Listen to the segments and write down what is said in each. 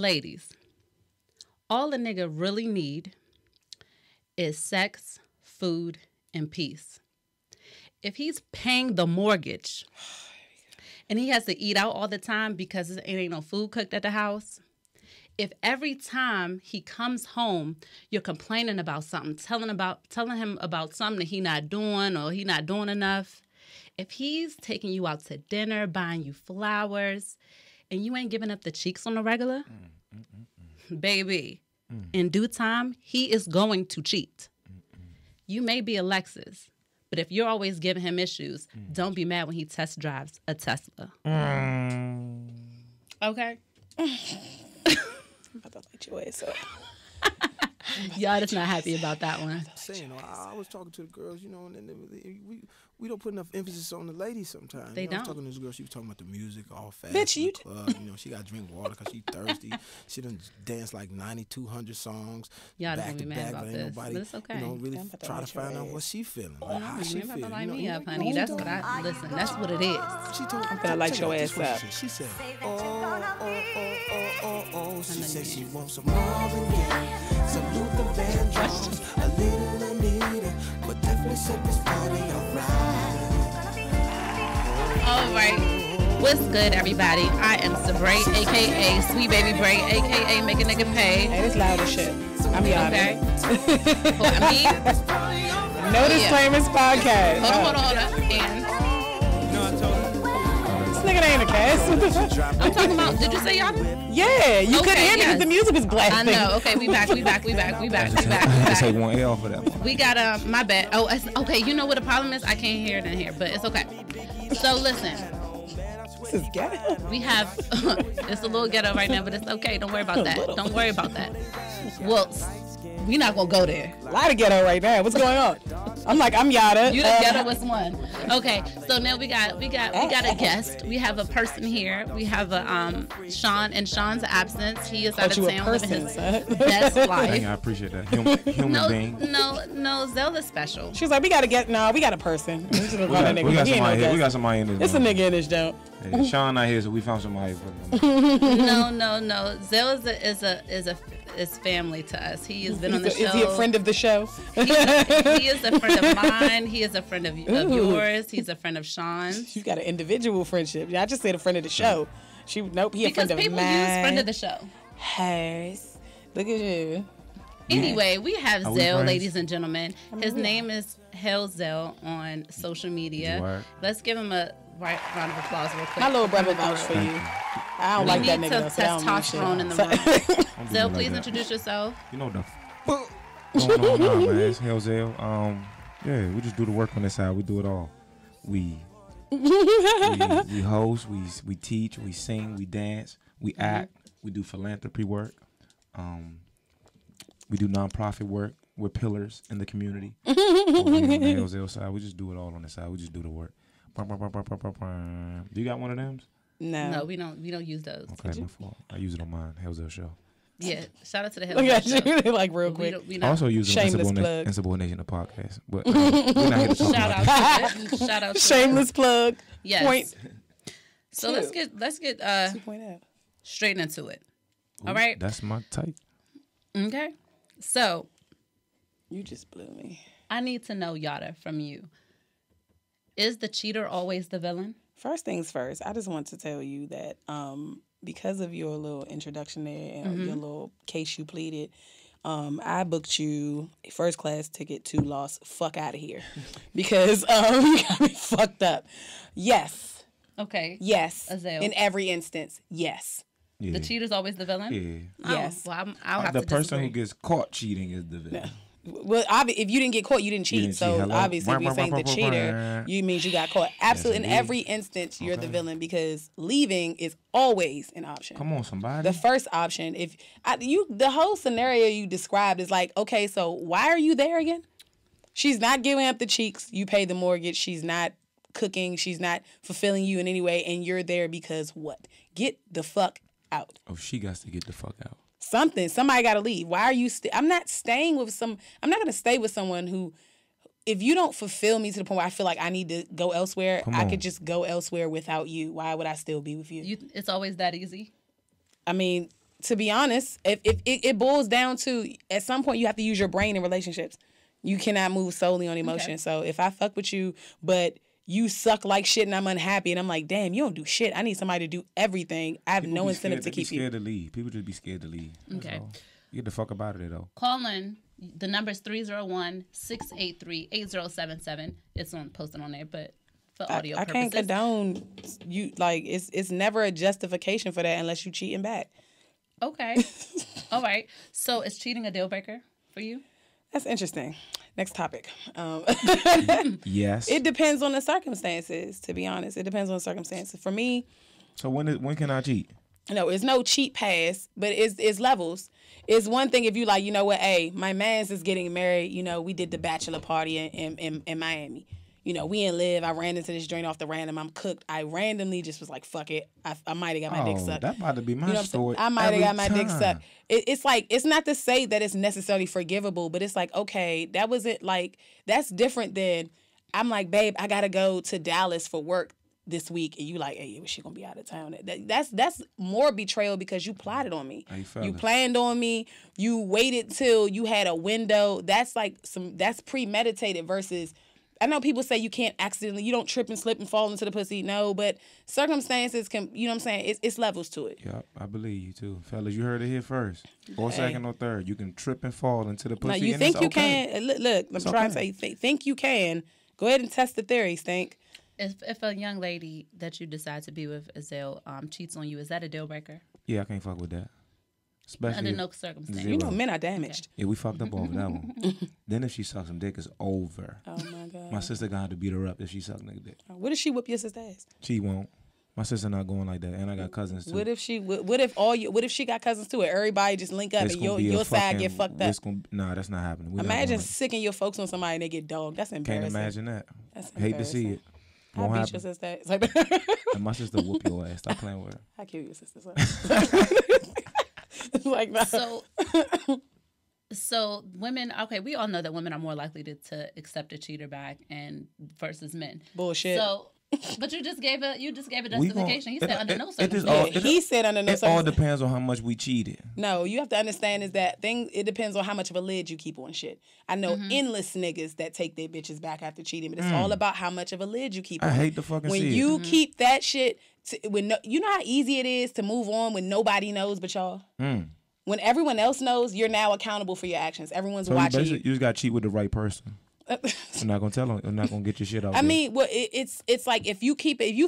Ladies, all a nigga really need is sex, food, and peace. If he's paying the mortgage and he has to eat out all the time because it ain't no food cooked at the house, if every time he comes home, you're complaining about something, telling him about something that he not doing or he not doing enough, if he's taking you out to dinner, buying you flowers, and you ain't giving up the cheeks on the regular, baby, in due time, he is going to cheat. You may be Alexis, but if you're always giving him issues, don't be mad when he test drives a Tesla. Okay? I'm about to light your ass up. Y'all just not happy about that one. Saying, I was talking to the girls, and we don't put enough emphasis on the ladies sometimes. They I don't. was talking to this girl, she was talking about the music, all fast Bitch, in the you club. She got to drink water because she thirsty. She done danced like 9,200 songs Y'all back don't to be mad back, about but ain't this, nobody, but it's okay. really try to find out what she feeling, like how she You're about feel. to light me up, honey. That's what I listen. That's what it is. She told I'm gonna light your ass up. She said, she said she wants some Marvin Gaye, some Luther Vandross, a little Anita, but definitely set this party alright. All right. What's good, everybody? I am Sabrae, a.k.a. Sweet Baby Bray, a.k.a. Make a Nigga Pay. Hey, it's loud as shit. I'm Yatta. Okay. No disclaimers podcast. Hold on. And This nigga ain't a cast. I'm talking about, did you say Yatta? Yeah, you couldn't hear me because the music was I blasting. know. Okay, we back. I say one L for that one. We got, my bad. Oh, okay, you know what the problem is? I can't hear it in here, but it's okay. So listen. This is ghetto. We have, it's a little ghetto right now, but it's okay. Don't worry about that. Don't worry about that. Well, we're not going to go there. A lot of ghetto right now. What's going on? I'm Yatta. You the ghettoest one. Okay, so now we got a guest. We have a person here. We have a Sean. In Sean's absence, he is out of town living his best life. I appreciate that. Human being. No, Zelda's special. She was like, we got a person. We got somebody in this. It's a nigga in this joint. Hey, Sean not here, so we found somebody for him. No. Zell is family to us. He has been on the show. Is he a friend of the show? He is a friend of mine. He is a friend of yours. He's a friend of Sean's. You got an individual friendship. Yeah, I just said a friend of the show. He a friend of mine. Because people use friend of the show. Hers. Look at you. Anyway, we have Are we Zell, friends? ladies and gentlemen. His name is Hell Zell on social media. Let's give him a round of applause real quick. My little brother vouched for you. I don't like that nigga. We need some testosterone in the room. Zell, please introduce yourself. You know the fuck going on now, man. It's Hell Zell. Yeah, we just do the work on this side. We do it all. We host, we teach, we sing, we dance, we act, we do philanthropy work. We do nonprofit work. We're pillars in the community. On the Hell Zell side, we just do it all on the side. We just do the work. Do you got one of them? No, we don't use those. Okay, my fault. I use it on mine. Hell Zell show. Yeah, shout out to the Hell Look at Zell show. you, like real quick. I also use it on Insubordination, the podcast. But we're not here to talk Shout about out to it. Shout out to Shameless plug. Yes. Point. So let's get 2.0. straight into it. Ooh, all right? That's my type. Okay. So You just blew me. I need to know, Yatta, from you. Is the cheater always the villain? First things first, I just want to tell you that because of your little introduction there and your little case you pleaded, I booked you a first class ticket to Lost. Fuck out of here. Because you got me fucked up. Yes. Okay. Yes. Azale. In every instance, yes. Yeah. The cheater's always the villain? Yeah. Oh, Yes. Well, I'll have The to person disagree. who gets caught cheating is the villain. Well, if you didn't get caught, you didn't cheat. didn't So cheat. Hello? obviously, if you're saying the cheater, you means you got caught. Absolutely, in indeed. every instance, you're the villain because leaving is always an option. Come on, somebody. The first option, the whole scenario you described is like, okay, so why are you there again? She's not giving up the cheeks. You pay the mortgage. She's not cooking. She's not fulfilling you in any way, and you're there because what? Get the fuck out. Oh, she got to get the fuck out. Somebody got to leave. Why are you I'm not staying with I'm not going to stay with someone who, if you don't fulfill me to the point where I feel like I need to go elsewhere, I could just go elsewhere without you. Why would I still be with you? It's always that easy? I mean, to be honest, if it boils down to, at some point you have to use your brain in relationships. You cannot move solely on emotion. Okay. So if I fuck with you, but you suck like shit and I'm unhappy and I'm like, damn, you don't do shit. I need somebody to do everything. I have no incentive to keep you. Scared to leave. People just be scared to leave. Okay. You get the fuck up out of there though. Call in. The number is 301-683-8077. It's posted on there, but for audio purposes. I can't condone you. Like it's never a justification for that unless you cheating back. Okay. All right. So is cheating a deal breaker for you? That's interesting. Next topic. Yes. It depends on the circumstances, to be honest. It depends on the circumstances. For me. So when can I cheat? No, it's no cheat pass, but it's levels. It's one thing if you like, you know what, hey, my man's is getting married. You know, we did the bachelor party in Miami. You know, we didn't live. I ran into this joint off the random. I'm cooked. I randomly just was like, fuck it. I might have got my dick sucked. That about to be my story. I might have got my dick sucked. It's like, it's not to say that it's necessarily forgivable, but it's like, okay, that wasn't like, that's different than, I'm like, babe, I got to go to Dallas for work this week. And you like, hey, she going to be out of town. That's more betrayal because you plotted on me. You planned on me. You waited till you had a window. That's like that's premeditated versus, I know people say you can't accidentally, you don't trip and slip and fall into the pussy. No, but circumstances can, you know what I'm saying? It's levels to it. Yeah, I believe you too. Fellas, you heard it here first. Or second or third. You can trip and fall into the pussy. Now, you think you can. Look, I'm trying to say, think you can. Go ahead and test the theory, Stink. If a young lady that you decide to be with, Azale, cheats on you, is that a deal breaker? Yeah, I can't fuck with that. Especially under no circumstance. You know, men are damaged. Okay. Yeah, we fucked up over that one. Then if she sucks some dick, it's over. Oh my God. My sister gonna have to beat her up if she sucks nigga dick. What if she whip your sister's ass? She won't. My sister not going like that, and I got cousins too. What if she got cousins too? And everybody just link up and your side get fucked up. Nah, that's not happening. Imagine sicking your folks on somebody and they get dogged. That's embarrassing. Can't imagine that. That's hate to see it. I beat your sister. And my sister whoop your ass. Stop playing with her. I kill your sister. It's like that. So women, okay, we all know that women are more likely to accept a cheater back and versus men. Bullshit. So, but you just gave a justification. He said under no circumstances. He said under no circumstances. It all depends on how much we cheated. No, you have to understand is that it depends on how much of a lid you keep on shit. I know endless niggas that take their bitches back after cheating, but it's all about how much of a lid you keep on. I hate the fucking when you keep that shit, you know how easy it is to move on when nobody knows but y'all? When everyone else knows, you're now accountable for your actions. Everyone's watching you. You just got to cheat with the right person. I'm not gonna tell them. I'm not gonna get your shit out. I mean, well, it's like if you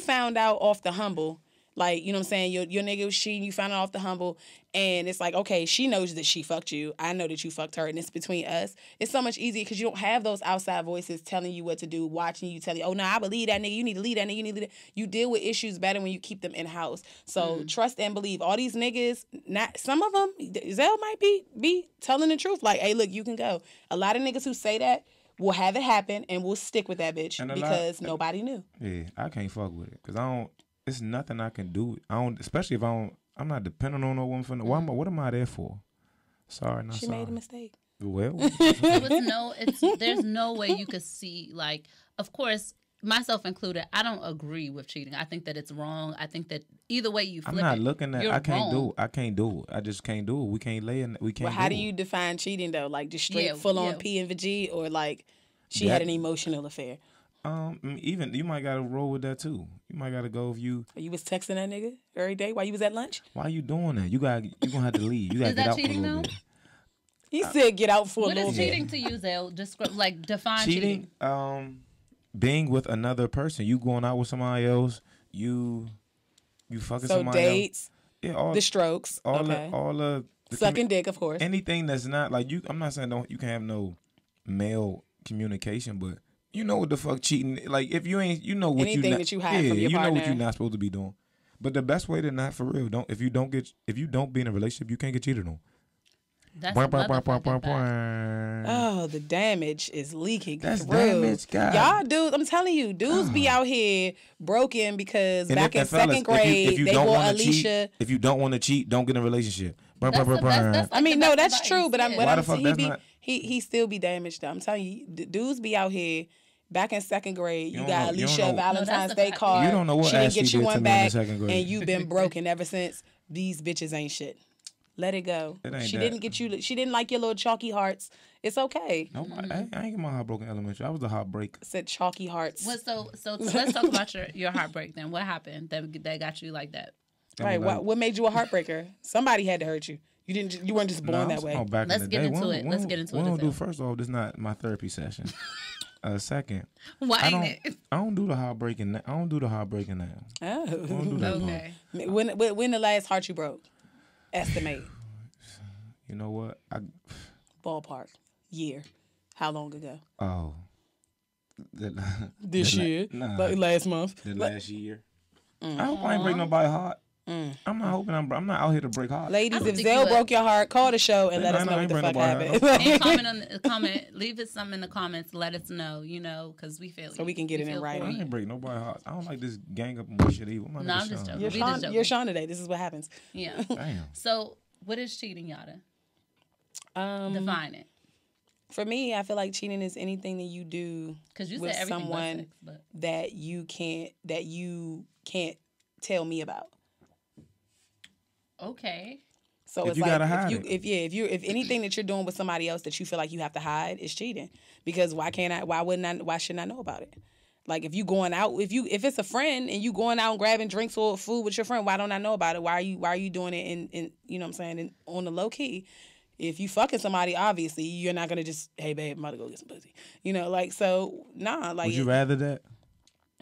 found out off the humble, like, you know what I'm saying, your nigga was cheating, you found out off the humble, and it's like, okay, she knows that she fucked you, I know that you fucked her, and it's between us. It's so much easier because you don't have those outside voices telling you what to do, watching you, telling you, oh no, I believe that nigga, you need to leave that nigga, you need to leave that. You deal with issues better when you keep them in house. So trust and believe. All these niggas, not some of them, Zell might be telling the truth. Like, hey, look, you can go. A lot of niggas who say that will have it happen and will stick with that bitch because nobody knew. Yeah, I can't fuck with it because I don't. It's nothing I can do. I don't, especially if I'm not dependent on no woman for no. What am I there for? Sorry, not she sorry. Made a mistake. Well, there's no way you could see, like, of course, myself included, I don't agree with cheating. I think that it's wrong. I think that either way you flip it, I'm not looking at. I can't do it. I can't do it. I just can't do it. We can't lay in. We can't. Well, how do you define cheating though? Like just straight full on P and G, or like she had an emotional affair? Even you might gotta roll with that too. You might gotta go if you. You was texting that nigga every day while you was at lunch. Why you doing that? You gonna have to leave. You gotta get out for a little bit. He said get out for a little bit. What is cheating to you, Zell? Just like define cheating. Being with another person. You going out with somebody else. You fucking somebody dates. Else. Yeah, the strokes. All the sucking dick, of course. Anything that's not like you. I'm not saying you can have no male communication, but. You know what the fuck cheating? Like if you ain't, you know what anything that you hide from your partner. You know what you're not supposed to be doing. But the best way to not for real, if you don't be in a relationship, you can't get cheated on. That's oh, the damage is leaking That's through. Damage, God. Y'all dudes, I'm telling you, dudes be out here broken because back in second grade they wore Alicia. If you don't want to cheat, don't get in a relationship. I mean, no, that's true, but he still be damaged though. I'm telling you, dudes be out here. Back in second grade, you got Alicia Valentine's Day card. You don't know what she didn't get you one in back, second grade. and you've been broken ever since. These bitches ain't shit. Let it go. She didn't get you. She didn't like your little chalky hearts. It's okay. No, I ain't get my heart broken elementary. I was the heartbreaker. Said chalky hearts. So let's talk about your heartbreak then. What happened that got you like that? Right. What made you a heartbreaker? Somebody had to hurt you. You weren't just born that way. Let's get into it. Let's get into it. We don't do. First off, this is not my therapy session. Second, why ain't it? I don't do the heartbreaking. I don't do the heartbreaking now. Oh, I don't do that okay. When the last heart you broke? Estimate. You know what? Ballpark. Year. How long ago? Oh. This year? Nah. Like last month? Last year. I hope I ain't break nobody's heart. I'm not hoping I'm not out here to break hearts. Ladies, if Zell broke your heart, call the show and let us know what the fuck happened. And comment leave us something in the comments. Let us know, because we feel so we can get it in writing. I ain't break nobody's heart. I don't like this gang up and bullshit either. No, I'm just joking. You're Sean today. This is what happens. Yeah. Damn. So, what is cheating, Yatta? Define it. For me, I feel like cheating is anything that you do with someone that you can't tell me about. Okay. So it's like if anything that you're doing with somebody else that you feel like you have to hide is cheating. Because why shouldn't I know about it? Like if you going out, if it's a friend and you going out and grabbing drinks or food with your friend, why don't I know about it? Why are you doing it in you know what I'm saying, on the low key? If you fucking somebody, obviously you're not gonna just, hey babe, I'm about to go get some pussy. Would you rather that?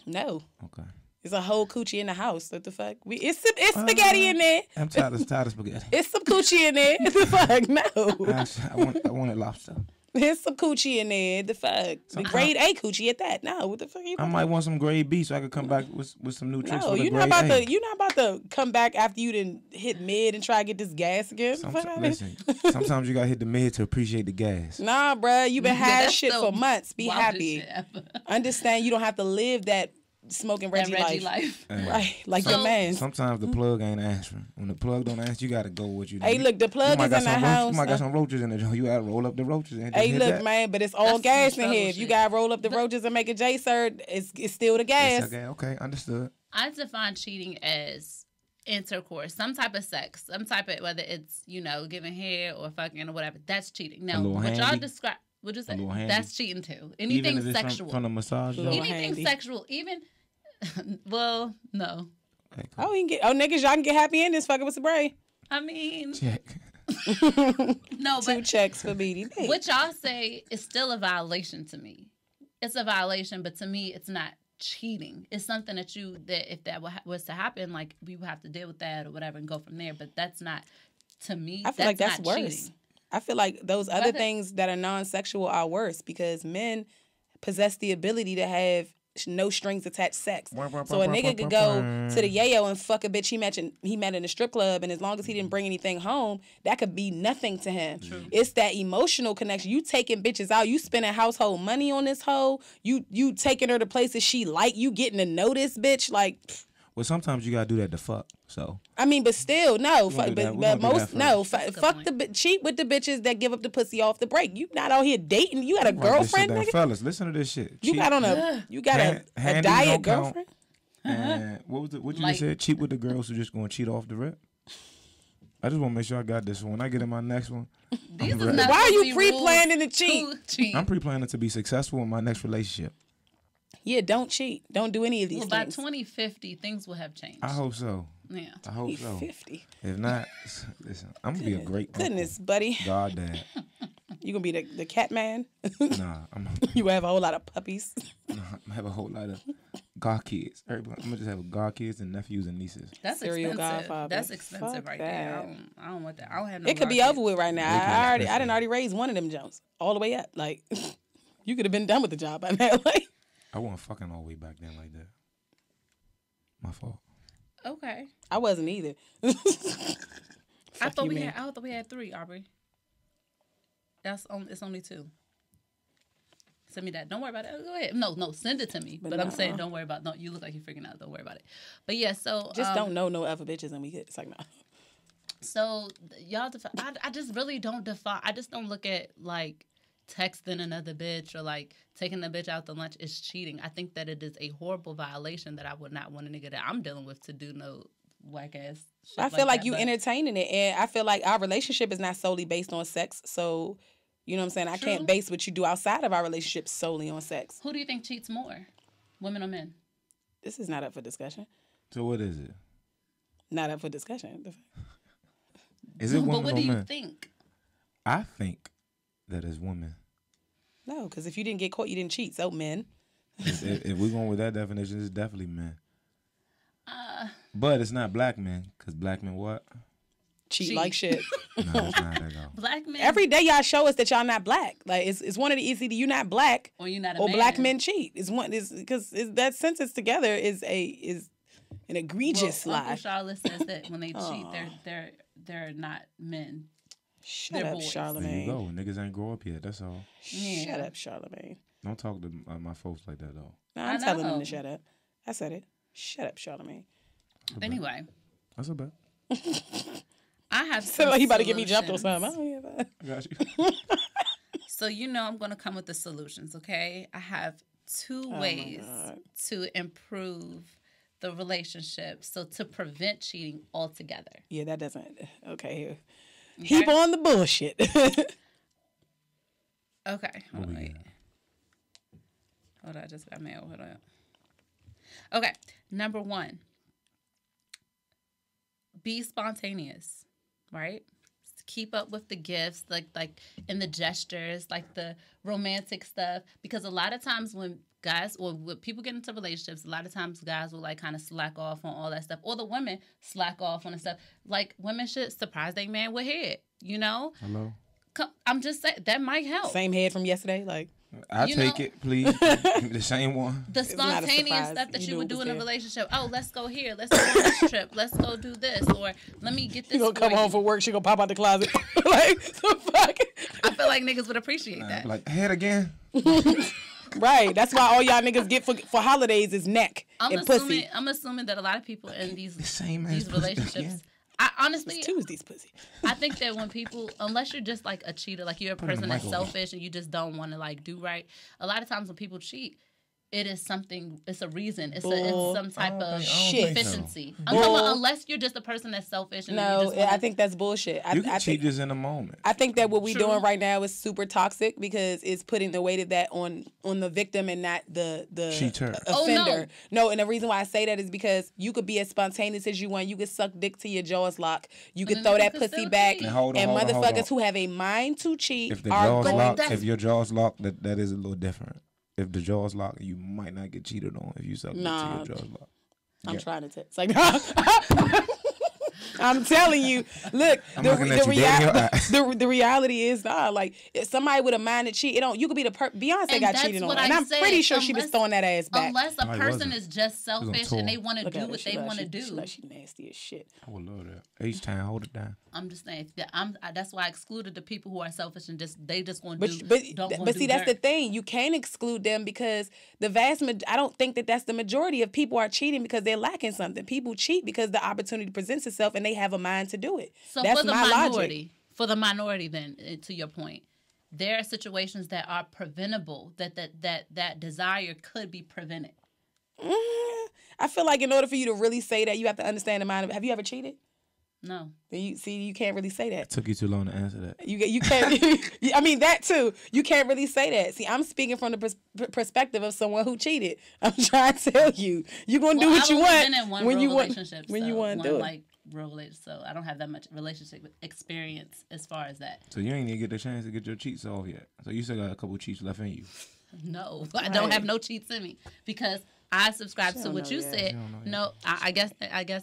No. Okay. It's a whole coochie in the house. What the fuck? It's spaghetti in there. I'm tired of spaghetti. It's some coochie in there. The fuck? No. I wanted lobster. There's some coochie in there. The fuck? The grade A coochie at that. No, what the fuck? I might want some grade B so I could come back with some new tricks for the you're grade not about A. you're not about to come back after you done hit mid and try to get this gas again. Listen, sometimes you gotta hit the mid to appreciate the gas. Nah, bruh, you been high as shit for months. Be happy. Understand you don't have to live that smoking Reggie life. Right, like your man. Sometimes the plug ain't answering. When the plug don't answer, you gotta go with you. Hey, look, the plug is in the house. You might got some roaches in there. You gotta roll up the roaches. And hey, look, man, but it's all gas in here. If you gotta roll up the roaches and make a J-Sir, it's still the gas. Okay, understood. I define cheating as intercourse, some type of sex, some type of, whether it's, giving hair or fucking or whatever. That's cheating. Now, what y'all describe, what you say? That's cheating too. Anything even sexual. From the massage. Anything sexual, even. Well, no. Okay, cool. Niggas, y'all can get happy in this fucking with Sabrae. I mean, check. No, but 2 checks for BDB. What y'all say is still a violation to me. It's a violation, but to me, it's not cheating. It's something that if that was to happen, like we would have to deal with that or whatever and go from there. But that's not, to me. I feel like that's worse. Cheating. I feel like those other things that are non-sexual are worse because men possess the ability to have no strings attached sex. So a nigga could go to the yayo and fuck a bitch he met in a strip club, and as long as he didn't bring anything home, that could be nothing to him. True. It's that emotional connection. You taking bitches out, you spending household money on this hoe, you taking her to places she like, you getting to know this bitch, like. Well, sometimes you gotta do that to fuck. So I mean, but still, no. Fuck the cheat with the bitches that give up the pussy off the break. You not out here dating. You got a girlfriend, nigga. Fellas, listen to this shit. You got a diet girlfriend. And what you just said? Cheat with the girls who just gonna cheat off the rip. I just want to make sure I got this one. When I get in my next one, why are you pre-planning to cheat? I'm pre-planning to be successful in my next relationship. Yeah, don't cheat. Don't do any of these things. By 2050, things will have changed. I hope so. Yeah. I hope so. 50. If not, listen, I'm going to be a great goodness, buddy. God dad. You going to be the cat man? Nah. You have a whole lot of puppies? Nah, I'm going to have a whole lot of god kids. I'm going to just have god kids and nephews and nieces. That's Serial expensive. Godfather. That's expensive right there. I don't want that. I don't have no It could be over with right now. I didn't already raise one of them Jones all the way up. Like, you could have been done with the job by now. Like, I wasn't fucking all the way back then like that. My fault. Okay. I wasn't either. I thought we had 3, Aubrey. It's only 2. Send me that. Don't worry about it. Go ahead. No, send it to me. But I'm saying don't worry about it. No, you look like you're freaking out. Don't worry about it. But yeah, so just don't know no other bitches and we good. It's like no. So y'all I just really don't define. I just don't look at like texting another bitch or like taking the bitch out to lunch is cheating. I think that it is a horrible violation that I would not want a nigga that I'm dealing with to do whack ass shit. I feel like that, you entertaining it, and I feel like our relationship is not solely based on sex. So, you know what I'm saying? I can't base what you do outside of our relationship solely on sex. Who do you think cheats more, women or men? This is not up for discussion. So what is it? Not up for discussion. Is it women or men? But what do you think? I think that it's women. No, because if you didn't get caught, you didn't cheat. So men. If we're going with that definition, it's definitely men. But it's not black men, because black men what? Cheat like shit. No, it's not that go. Black men. Every day y'all show us that y'all not black. Like it's one of the easy. You not black, or you not a or man. black men cheat. It's one is because that sentence together is an egregious lie. Uncle Charlotte says that when they cheat, they're not men. Shut up, Charlamagne. There you go. Niggas ain't grow up yet. That's all. Yeah. Shut up, Charlamagne. Don't talk to my folks like that though. No, I'm telling them to shut up. I said it. Shut up, Charlamagne. Anyway. That's a bet. I have so like he about to get me jumped or something. Oh, yeah, I got you. So I'm going to come with the solutions, okay? I have 2 ways to improve the relationship, so to prevent cheating altogether. Yeah, that doesn't. Okay, here. Heap on the bullshit. Okay, hold on, wait. Hold on, I just got mail. Hold on. Okay, number 1. Be spontaneous, right? Keep up with the gifts, like in the gestures, like the romantic stuff. Because a lot of times when guys or when people get into relationships, a lot of times guys will like kind of slack off on all that stuff, or the women slack off on the stuff. Like women should surprise their man with head, you know? Hello. I'm just saying that might help. Same head from yesterday, like. I'll take it, please. The same one. The spontaneous stuff that you would do in a relationship. Oh, let's go here. Let's go on this trip. Let's go do this. Or let me get this. You gonna come home from work, she gonna pop out the closet. Like, the fuck? I feel like niggas would appreciate that. Like, head again? Right. That's why all y'all niggas get for holidays is neck and pussy. I'm assuming that a lot of people in these relationships... I honestly, it's Tuesday's pussy. I think that when people, unless you're just like a cheater, like you're a person that's selfish and you just don't want to like do right. A lot of times when people cheat, it is something. It's a reason. It's some type of deficiency. I'm talking about unless you're just a person that's selfish. And I think that's bullshit. You can cheat just in a moment. I think that what we're doing right now is super toxic because it's putting the weight of that on the victim and not the cheater. Offender. No, and the reason why I say that is because you could be as spontaneous as you want. You could suck dick till your jaws lock. You could throw that pussy back. And motherfuckers who have a mind to cheat if your jaws locked, that is a little different. If the jaw's locked, you might not get cheated on if you suck till your jaw's locked. I'm trying to tell. It's like, I'm telling you. Look, the reality is, like, if somebody with a mind to cheat, you could be Beyonce got cheated on, and I'm pretty sure she was throwing that ass back. Unless a person is just selfish and they want to do what they want to do. She nasty as shit. I would love that. H-Town, hold it down. I'm just saying. That's why I excluded the people who are selfish and they just want to do. But see, that's the thing. You can't exclude them because I don't think that's the majority of people are cheating because they're lacking something. People cheat because the opportunity presents itself and they have a mind to do it. So that's for the minority, then, to your point, there are situations that are preventable. That desire could be prevented. I feel like in order for you to really say that, you have to understand the mind of. Have you ever cheated? No. You can't really say that. It took you too long to answer that. You can't. I mean that too. You can't really say that. See, I'm speaking from the perspective of someone who cheated. I'm trying to tell you, you're gonna do what you want when you want to do it. Like real relationship, so I don't have that much relationship experience as far as that. So you ain't even get the chance to get your cheats off yet. So you still got a couple cheats left in you. No, I don't have no cheats in me because I subscribe to what you said. No, I guess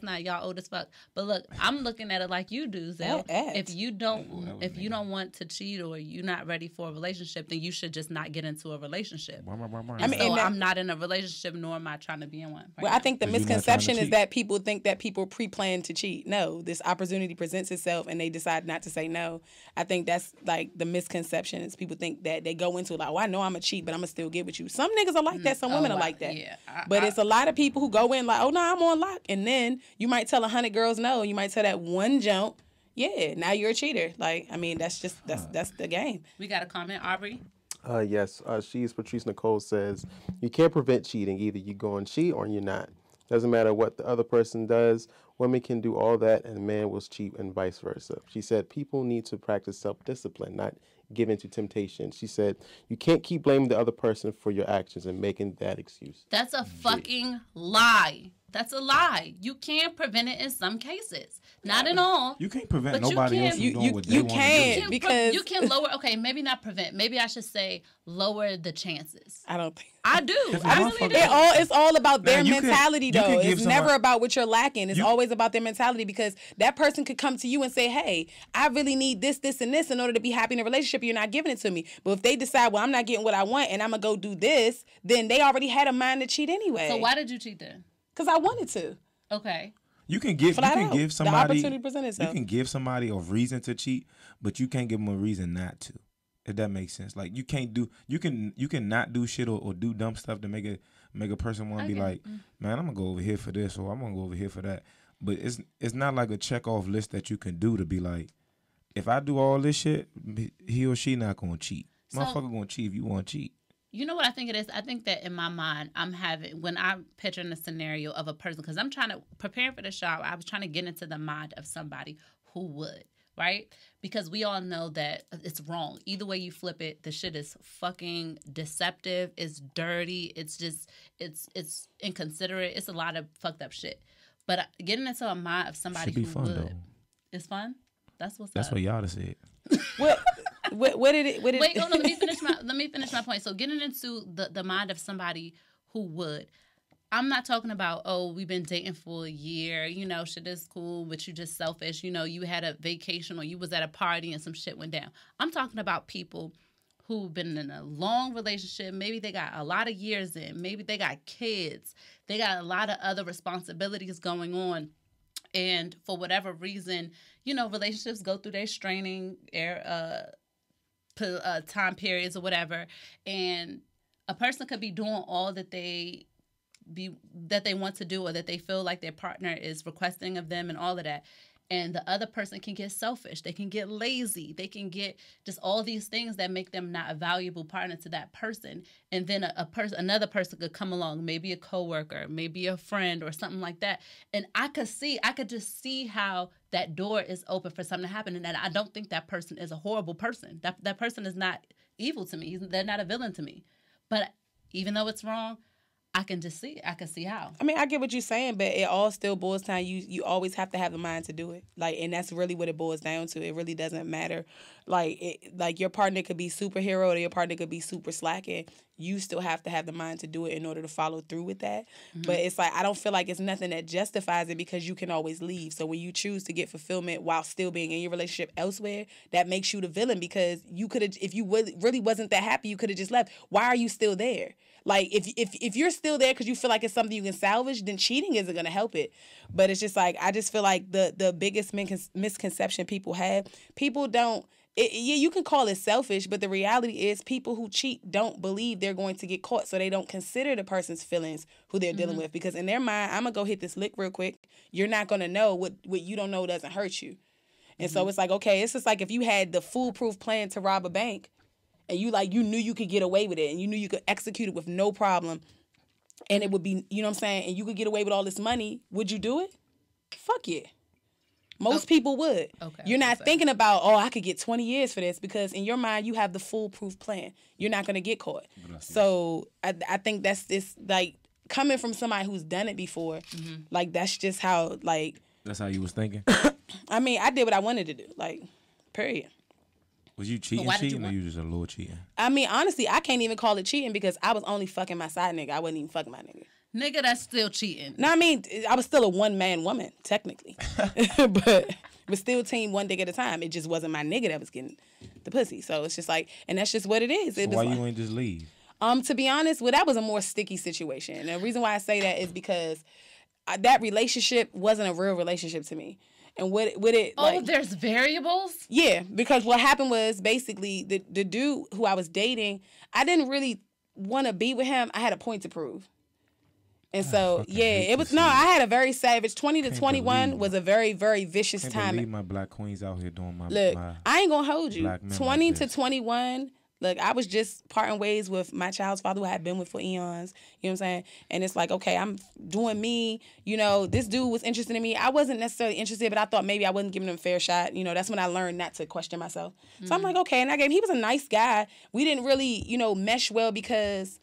not. Y'all old as fuck. But look, I'm looking at it like you do, Zell. If you don't want to cheat or you're not ready for a relationship, then you should just not get into a relationship. I'm not in a relationship, nor am I trying to be in one. Well, I think the misconception is that people think that people pre-plan to cheat. No, this opportunity presents itself and they decide not to say no. I think that's like the misconception is people think that they go into it like, I know I'm a cheat, but I'm gonna still get with you. Some niggas are like that. Some women are like that. Yeah. But it's a lot of people who go in like, oh, no, I'm on lock. And then you might tell 100 girls no. You might tell that one jump, yeah, now you're a cheater. Like, I mean, that's the game. We got a comment, Aubrey? Yes. Patrice Nicole says, you can't prevent cheating. Either you go and cheat or you're not. Doesn't matter what the other person does. Women can do all that, and man will cheat, and vice versa. She said people need to practice self-discipline, not give in to temptation. She said you can't keep blaming the other person for your actions and making that excuse. That's a fucking lie. That's a lie. You can prevent it in some cases. Not in all. You can't prevent nobody else from doing what they want to do. Because you can lower, okay, maybe not prevent. Maybe I should say lower the chances. I don't think. I do. I really do. It's all about their mentality, though. It's never about what you're lacking. It's always about their mentality, because that person could come to you and say, hey, I really need this, this, and this in order to be happy in a relationship. You're not giving it to me. But if they decide, well, I'm not getting what I want and I'm going to go do this, then they already had a mind to cheat anyway. So why did you cheat then? Because I wanted to. Okay. You can give somebody the opportunity presented itself. You can give somebody a reason to cheat, but you can't give them a reason not to. If that makes sense. Like you can not do shit or do dumb stuff to make a person want to be like, man, I'm gonna go over here for this or I'm gonna go over here for that. But it's not like a check off list that you can do to be like, if I do all this shit, he or she not gonna cheat. Motherfucker gonna cheat if you want to cheat. You know what I think it is? I think that in my mind, when I'm picturing a scenario of a person, because I'm preparing for the show, I was trying to get into the mind of somebody who would, right? Because we all know that it's wrong. Either way you flip it, the shit is fucking deceptive. It's dirty. It's just, it's inconsiderate. It's a lot of fucked up shit. But getting into a mind of somebody who fun, would. though. It's fun? That's what Yadda said. What did it? Wait, no, let me finish my point. So getting into the mind of somebody who would. I'm not talking about, oh, we've been dating for a year, shit is cool, but you just selfish. You had a vacation or you was at a party and some shit went down. I'm talking about people who've been in a long relationship. Maybe they got a lot of years in. Maybe they got kids. They got a lot of other responsibilities going on. And for whatever reason, relationships go through their straining time periods or whatever, and a person could be doing all that they want to do or that they feel like their partner is requesting of them and all of that, and the other person can get selfish, they can get lazy, they can get just all these things that make them not a valuable partner to that person, and then another person could come along, maybe a coworker, maybe a friend or something like that, and I could just see how that door is open for something to happen, and I don't think that person is a horrible person. That person is not evil to me. They're not a villain to me. But even though it's wrong, I can just see it. I can see how. I mean, I get what you're saying, but it all still boils down. You always have to have the mind to do it. And that's really what it boils down to. It really doesn't matter. Your partner could be superhero or your partner could be super slacking. You still have to have the mind to do it in order to follow through with that. Mm-hmm. But it's I don't feel like it's nothing that justifies it, because you can always leave. So when you choose to get fulfillment while still being in your relationship elsewhere, that makes you the villain, because you could have, if you really wasn't that happy, you could have just left. Why are you still there? If you're still there because you feel like it's something you can salvage, then cheating isn't going to help it. But it's just I just feel like the biggest misconception people have, people don't, you can call it selfish, but the reality is people who cheat don't believe they're going to get caught, so they don't consider the person's feelings who they're dealing with, because in their mind, I'm going to go hit this lick real quick. You're not going to know what you don't know doesn't hurt you. And so it's okay, it's just like if you had the foolproof plan to rob a bank, and you knew you could get away with it, and you knew you could execute it with no problem, and it would be, you know what I'm saying, and you could get away with all this money, would you do it? Fuck yeah. Most people would. Okay, you're not thinking about, I could get 20 years for this, because in your mind, you have the foolproof plan. You're not going to get caught. So I think that's this, coming from somebody who's done it before, that's just how, That's how you was thinking? I mean, I did what I wanted to do, period. Was you cheating or you just a little cheating? I mean, honestly, I can't even call it cheating, because I was only fucking my side nigga. I wasn't even fucking my nigga. Nigga, that's still cheating. No, I mean, I was still a one-man woman, technically. but still team one dick at a time. It just wasn't my nigga that was getting the pussy. So it's just and that's just what it is. So why you ain't just leave? To be honest, that was a more sticky situation. And the reason why I say that is because that relationship wasn't a real relationship to me. And what it there's variables? Yeah, because what happened was basically the dude who I was dating, I didn't really want to be with him. I had a point to prove. And so, it was, I had a very savage, 20 to 21 was a very, very vicious time. I believe my black queens out here doing my Look, I ain't going to hold you. 20 to 21, Look, I was just parting ways with my child's father who I had been with for eons. You know what I'm saying? And it's like, okay, I'm doing me. You know, this dude was interested in me. I wasn't necessarily interested, but I thought maybe I wasn't giving him a fair shot. You know, that's when I learned not to question myself. So I'm like, okay. And I gave him, he was a nice guy. We didn't really, you know, mesh well because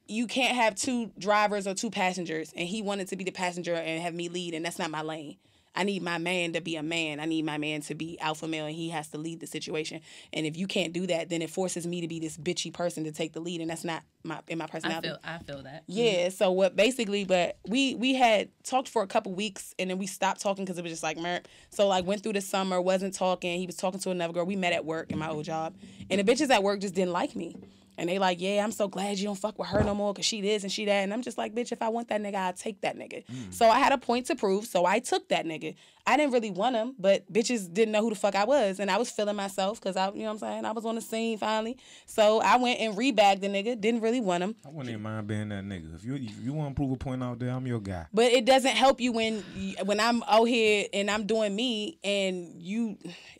you can't have two drivers or two passengers. And he wanted to be the passenger and have me lead, and that's not my lane. I need my man to be a man. I need my man to be alpha male, and he has to lead the situation. And if you can't do that, then it forces me to be this bitchy person to take the lead, and that's not in my personality. I feel that. Yeah. So what basically, but we had talked for a couple weeks, and then we stopped talking because it was just like, merp. So like went through the summer, wasn't talking. He was talking to another girl. We met at work in my old job, and the bitches at work just didn't like me. And they like, yeah, I'm so glad you don't fuck with her no more because she this and she that. And I'm just like, bitch, if I want that nigga, I'll take that nigga. So I had a point to prove, so I took that nigga. I didn't really want him, but bitches didn't know who the fuck I was. And I was feeling myself because I, you know what I'm saying? I was on the scene finally. So I went and rebagged the nigga, didn't really want him. I wouldn't even mind being that nigga. If you want to prove a point out there, I'm your guy. But it doesn't help you when I'm out here and I'm doing me and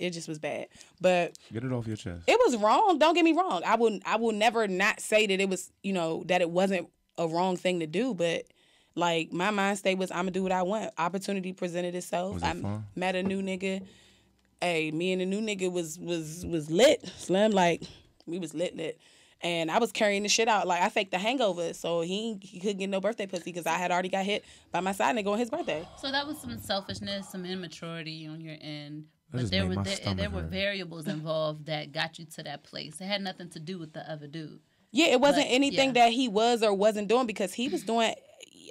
it just was bad. But get it off your chest. It was wrong. Don't get me wrong. I will never not say that it was, you know, that it wasn't a wrong thing to do. But like my mind state was, I'm gonna do what I want. Opportunity presented itself. Was it fun? Met a new nigga. Hey, me and the new nigga was lit. Slim, like we was lit. And I was carrying the shit out. Like I faked the hangover, so he couldn't get no birthday pussy because I had already got hit by my side nigga on his birthday. So that was some selfishness, some immaturity on your end. That But just there made were my stomach hurt. variables involved that got you to that place. It had nothing to do with the other dude. Yeah, it wasn't But, anything yeah. that he was or wasn't doing because he was doing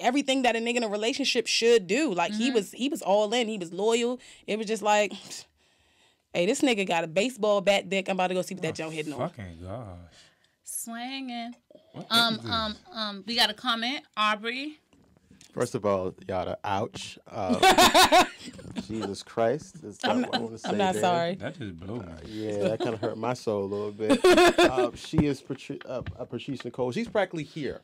everything that a nigga in a relationship should do. Like he was all in. He was loyal. It was just like, hey, this nigga got a baseball bat dick. I'm about to go see what that junk hitting on. Fucking gosh. Swinging. What is We got a comment, Aubrey. First of all, Yadda, ouch. Jesus Christ. That's not what I want to say I'm not there. sorry. That just blew me. Yeah, that kind of hurt my soul a little bit. She is Patrice Nicole. She's practically here.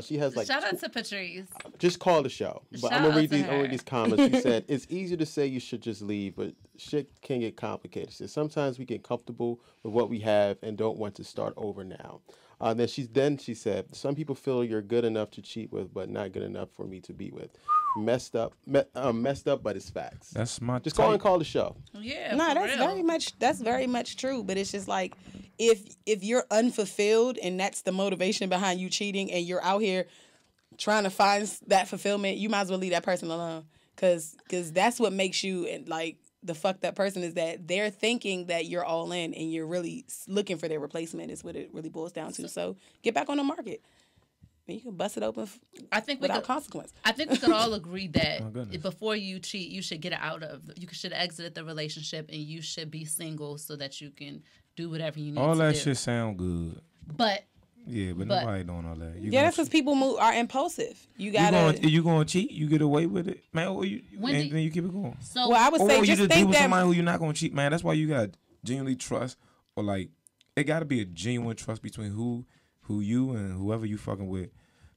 She has like Shout out to Patrice. just call the show. But Shout I'm gonna out read to these. I'm gonna her. read these comments. She said it's easier to say you should just leave, but shit can get complicated. She said, sometimes we get comfortable with what we have and don't want to start over now. Then she said some people feel you're good enough to cheat with, but not good enough for me to be with. Messed up, but it's facts. That's my Just go and call the show. Yeah, No, for that's real. very much true. But it's just like if you're unfulfilled and that's the motivation behind you cheating and you're out here trying to find that fulfillment, you might as well leave that person alone. Cause that's what makes you like the fucked up person is that they're thinking that you're all in and you're really looking for their replacement is what it really boils down to. So get back on the market. And you can bust it open I think without consequence. I think we could all agree that Oh, goodness. before you cheat, you should get out of. You should exit the relationship, and you should be single so that you can do whatever you need All to that do. shit sound good. But Yeah, but But- nobody doing all that. You Yeah, that's gonna because people are impulsive. You You gotta. you gonna cheat? You get away with it, man. Or When and do- then you keep it going. so Well, I would Or say you just just be think with that. somebody who you're not gonna cheat, man. That's why you got genuinely trust, or like it got to be a genuine trust between who you and whoever you fucking with.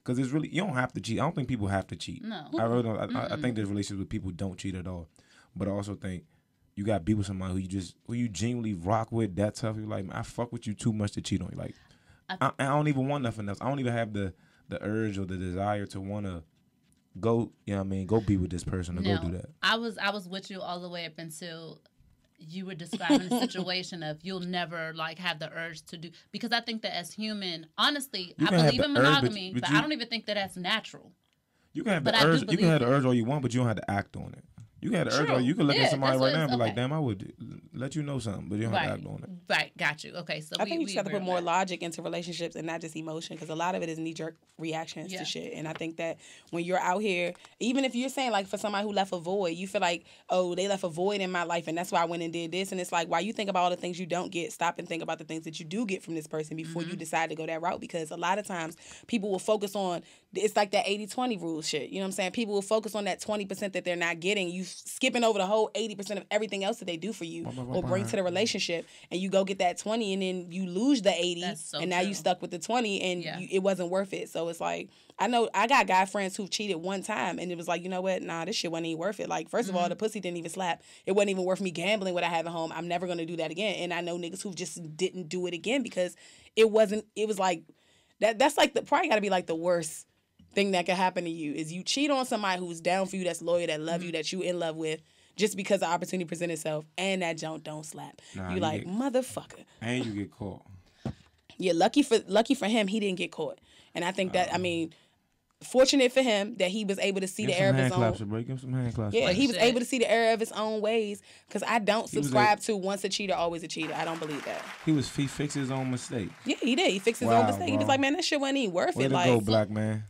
Because it's really you don't have to cheat. I don't think people have to cheat. No. I really don't. I think there's relationships with people who don't cheat at all. But I also think you got to be with somebody who you genuinely rock with that tough. You're like, man, I fuck with you too much to cheat on you. Like I don't even want nothing else. I don't even have the urge or the desire to want to go. You know what I mean? Go be with this person or no, go do that. I was with you all the way up until you were describing the situation of you'll never like have the urge to do, because I think that as human, honestly, You I can have believe in the urge, but- monogamy, but but you- I don't even think that that's natural. You can have But the I do urge. You can believe have the it. urge all you want, but you don't have to act on it. You can have the urge. True. You can look Yeah, at somebody that's right what now and be it's- like, okay. "Damn, I would let you know something," but you don't have to act on it. Right, got you. Okay, so I think you just got to agree put on more that. logic into relationships and not just emotion, because a lot of it is knee-jerk reactions Yeah. to shit. And I think that when you're out here, even if you're saying like for somebody who left a void, you feel like, oh, they left a void in my life and that's why I went and did this. And it's like, while you think about all the things you don't get, stop and think about the things that you do get from this person before you decide to go that route. Because a lot of times people will focus on, it's like that 80-20 rule shit. You know what I'm saying? People will focus on that 20% that they're not getting. You skipping over the whole 80% of everything else that they do for you or bring to the relationship, and you go get that 20 and then you lose the 80 and now you stuck with the 20 and it wasn't worth it. So it's like, I know I got guy friends who've cheated one time and it was like, you know what? Nah, this shit wasn't even worth it. Like, first of all, the pussy didn't even slap. It wasn't even worth me gambling what I have at home. I'm never going to do that again. And I know niggas who just didn't do it again because it was like, that's like probably got to be like the worst thing that could happen to you is you cheat on somebody who's down for you, that's loyal, that love you, that you in love with, just because the opportunity presents itself, and that don't slap. You like, motherfucker. And you get caught. Yeah, lucky for him, he didn't get caught. And I think that, I mean, fortunate for him that he was able to see the error of his own. Give him some hand claps. Yeah, he was able to see the error of his own ways. Because I don't subscribe to once a cheater, always a cheater. I don't believe that. He fixed his own mistake. Yeah, he did. He fixed his own mistake. Bro. He was like, man, that shit wasn't even worth Way it. to like, go, black man.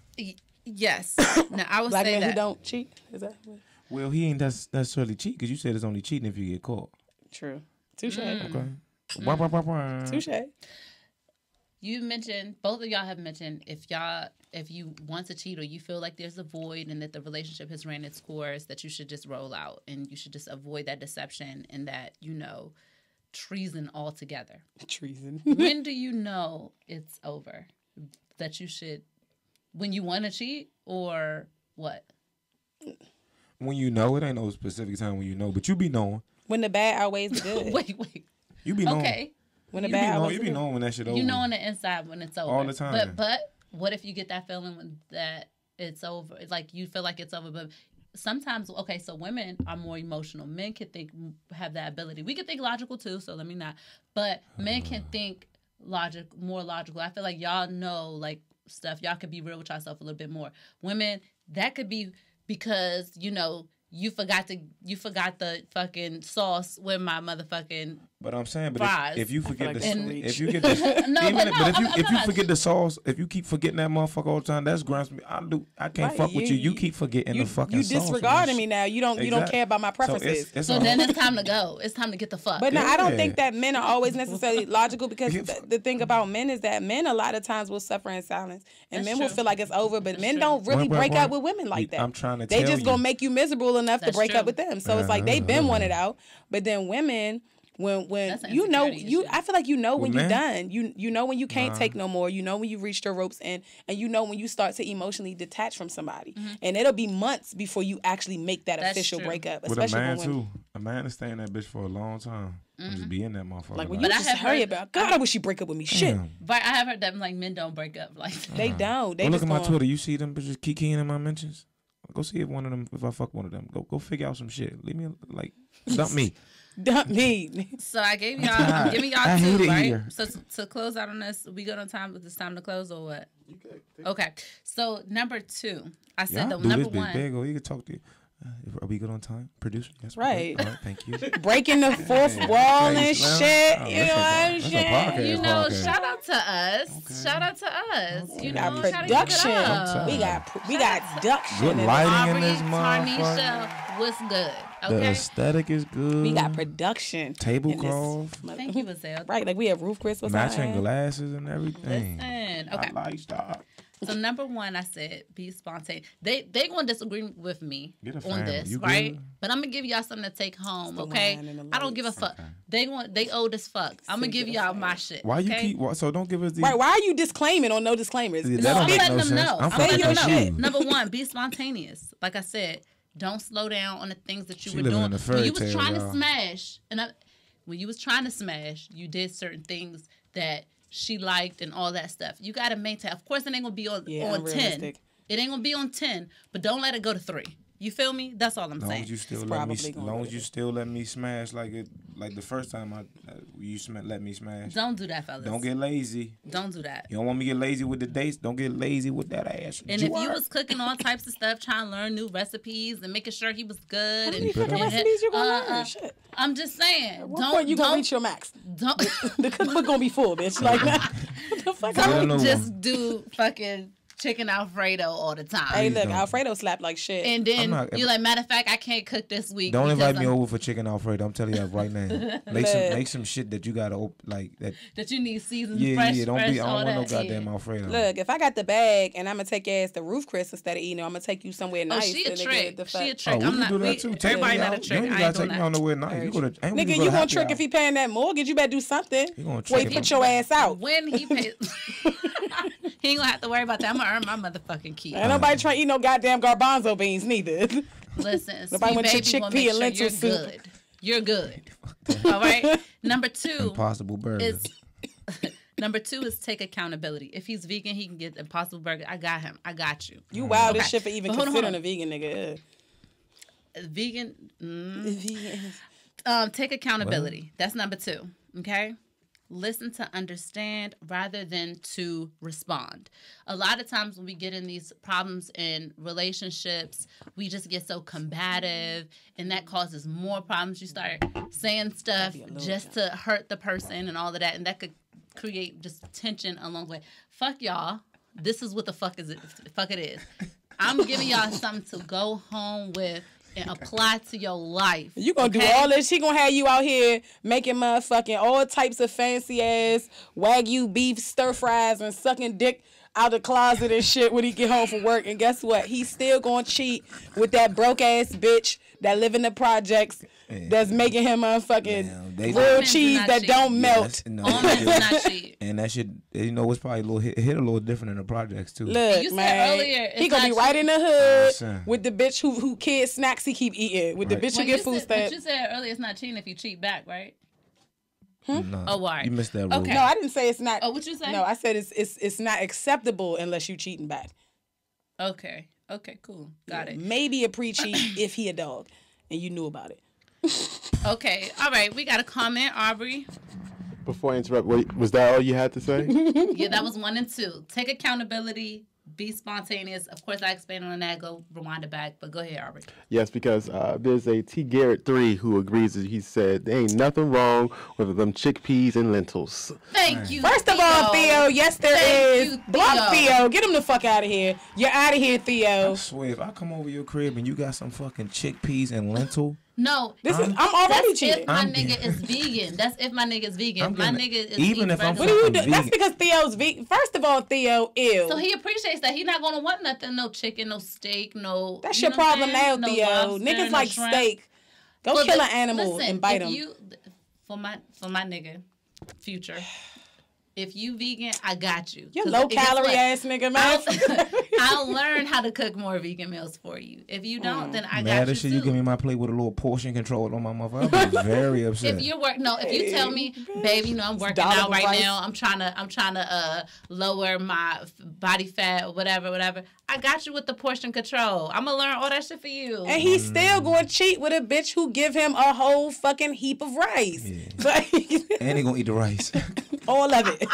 Yes. Now I would black say man that who don't cheat. Is that what? Well, he ain't necessarily cheat because you said it's only cheating if you get caught. True. Touche. Okay. Touche. You mentioned, both of y'all have mentioned, if you want to cheat or you feel like there's a void and that the relationship has ran its course, that you should just roll out and you should just avoid that deception and that, treason altogether. Treason. When do you know it's over? That you should, when you want to cheat or what? When you know, it ain't no specific time when you know, but you be knowing. When the bad outweighs the good. Wait. You be knowing. Okay. When the bad outweighs the good. You be knowing when that shit over. You know on the inside when it's over. All the time. But what if you get that feeling that it's over? It's like you feel like it's over, but sometimes, okay, so women are more emotional. Men can have that ability. We can think logical too, so let me not. But men can think more logical. I feel like y'all know like stuff. Y'all could be real with yourself a little bit more. Women, that could be because, you forgot the fucking sauce with my motherfucking. But I'm saying, fries. If you forget like if you get the if you forget the sauce, if you keep forgetting that motherfucker all the time, that's grunts me. I can't fuck with you. You keep forgetting the fucking sauce. You disregarding me now. You don't care about my preferences. So then it's time to go. It's time to get the fuck. But now I don't think that men are always necessarily logical because the thing about men is that men a lot of times will suffer in silence, and men will feel like it's over. But men don't really break up with women like that. I'm trying to tell you. They just gonna make you miserable enough to break up with them. So it's like they've been wanted out, but then women. When I feel like when you're done. You know when you can't take no more. You know when you reached your ropes end, and you know when you start to emotionally detach from somebody. Mm-hmm. And it'll be months before you actually make that official breakup. With especially a man when women. Too. A man is staying that bitch for a long time. Mm-hmm. Just be in that motherfucker. Like when you just hurry about, God, I wish you break up with me. Shit. But I have heard that like men don't break up like that. They don't. They look at my Twitter. You see them bitches kikiing in my mentions. Go see if I fuck one of them. Go figure out some shit. Leave me dump me. Dump me. So I gave y'all, I'm giving y'all two, right? Here. So to close out on this, we good on time? Is this time to close or what? Okay. So number 2, I said the number 1. Big or you can talk to you. Are we good on time? Producer? Yes, right. All right. Thank you. Breaking the fourth wall and shit. Shout out to us. Okay. Shout out to us. We got production. We got duction. Good lighting in this motherfucker. Tarnisha, what's good? Okay. The aesthetic is good. We got production. Tablecloth. Thank you, Mazelle. Right, like we have roof Chris. Matching glasses and everything. Listen, okay. I like stuff. So number 1, I said be spontaneous. They gonna disagree with me on this, you right? good? But I'm gonna give y'all something to take home, okay? I don't give a fuck. Okay. They old as fuck. I'm gonna give y'all my shit. Why you keep? So don't give us these. Right? Why are you disclaiming on no disclaimers? I'm letting them know. I'm letting them know. Number 1, be spontaneous. Like I said, don't slow down on the things that you were doing. When you was trying to smash, when you was trying to smash, you did certain things that she liked and all that stuff. You got to maintain. Of course, it ain't going to be on 10. It ain't going to be on 10, but don't let it go to 3. You feel me? That's all I'm saying. Long as you still let me smash like the first time you let me smash. Don't do that, fellas. Don't get lazy. Don't do that. You don't want me to get lazy with the dates. Don't get lazy with that ass. And if you was cooking all types of stuff, trying to learn new recipes and making sure he was good. How many fucking recipes you gonna learn? Shit. I'm just saying. At what point you gonna reach your max? Don't. The cookbook gonna be full, bitch. Like that. What the fuck? Don't just do fucking chicken Alfredo all the time. Hey, look, don't. Alfredo slapped like shit. And then not- you're like, matter of fact, I can't cook this week. Don't because invite me I'm- over for chicken Alfredo. I'm telling you that right now. Make some shit that you gotta like that. that you need seasoned Yeah, fresh, yeah. Don't fresh, be. I all don't want that. no goddamn Alfredo. Look, if I got the bag and I'm gonna take your ass to Roof Chris instead of eating, I'm gonna take you somewhere Oh, nice. she a and nigga, trick. the She fuck- a Oh, trick. we I'm can not. do that too. Take Everybody me not a out. trick. You I ain't ain't gotta doing take me on that. nowhere nice. You go to Nigga, you gonna trick if he paying that mortgage? You better do something. He gonna Wait, trick put if your ass out. When he pays, he ain't gonna have to worry about that. I'm gonna earn my motherfucking keep. Ain't nobody trying to eat no goddamn garbanzo beans neither. Listen, Nobody sweet wants your baby gonna chickpea make and sure lentil you're soup. good. You're good. All right. Number two Impossible Burger. is take accountability. If he's vegan, he can get Impossible Burger. I got him. I got you. You wild as Okay. shit for even But hold on, considering hold a vegan nigga. Vegan. Vegan. Take accountability. That's number two. Okay. Listen to understand rather than to respond. A lot of times when we get in these problems in relationships, we just get so combative and that causes more problems. You start saying stuff just to hurt the person and all of that, and that could create just tension along the way. Fuck y'all. This is what the fuck is it? Fuck it is. I'm giving y'all something to go home with and apply to your life. You gonna do all this. She gonna have you out here making motherfucking all types of fancy ass Wagyu beef stir fries and sucking dick out the closet and shit when he get home from work. And guess what? He's still gonna cheat with that broke ass bitch that live in the projects that's making him motherfucking they- grilled Almonds do cheese not that cheat. don't melt. Almonds do not cheat. And that shit, you know, it's probably it hit a little different in the projects too. Look, You said man, earlier, it's he gonna be not right in the hood saying. with the bitch who kids snacks he keep eating, with the Right. bitch who Well, get food but stamps. you said earlier it's not cheating if you cheat back, right? No, Oh, all right. You missed that rule. Okay. No, I didn't say it's not. Oh, what you say? No, I said it's not acceptable unless you cheating back. Okay. Okay, cool. Got it. Maybe a pre-cheat if he a dog and you knew about it. Okay. All right. We got a comment, Aubrey. Before I interrupt, wait, was that all you had to say? Yeah, that was 1 and 2. Take accountability. Be spontaneous. Of course, I expanded on that. Go rewind it back. But go ahead, Aubrey. Yes, because there's a T. Garrett 3 who agrees that he said there ain't nothing wrong with them chickpeas and lentils. Thank you. First of all, Theo, yes there Thank is. you, Block Theo. Theo. Get him the fuck out of here. You're out of here, Theo. I swear, if I come over your crib and you got some fucking chickpeas and lentil, No. I'm already That's cheating. if my I'm nigga is vegan. That's if my nigga is vegan. I'm If my getting- nigga is even if I'm What do you do? vegan. That's because Theo's vegan. First of all, Theo, ew. So he appreciates that. He not gonna want nothing, no chicken, no steak, no. That's you your know what I'm problem now, saying? No Theo. lobster, Niggas no like shrimp. steak. Go Well, kill an animal listen, and bite if him. you- for my nigga, future. If you vegan, I got you. You 'Cause low guess calorie what? ass nigga, man. I'll learn how to cook more vegan meals for you. If you don't, then I man, got you this shit you too. give me my plate with a little portion control on my motherfucker. I'd be very upset. If you tell me, baby, I'm working Dollar out right rice. now. I'm trying to lower my body fat or whatever. I got you with the portion control. I'm gonna learn all that shit for you. And he's still going to cheat with a bitch who give him a whole fucking heap of rice. and they gonna eat the rice. All of it.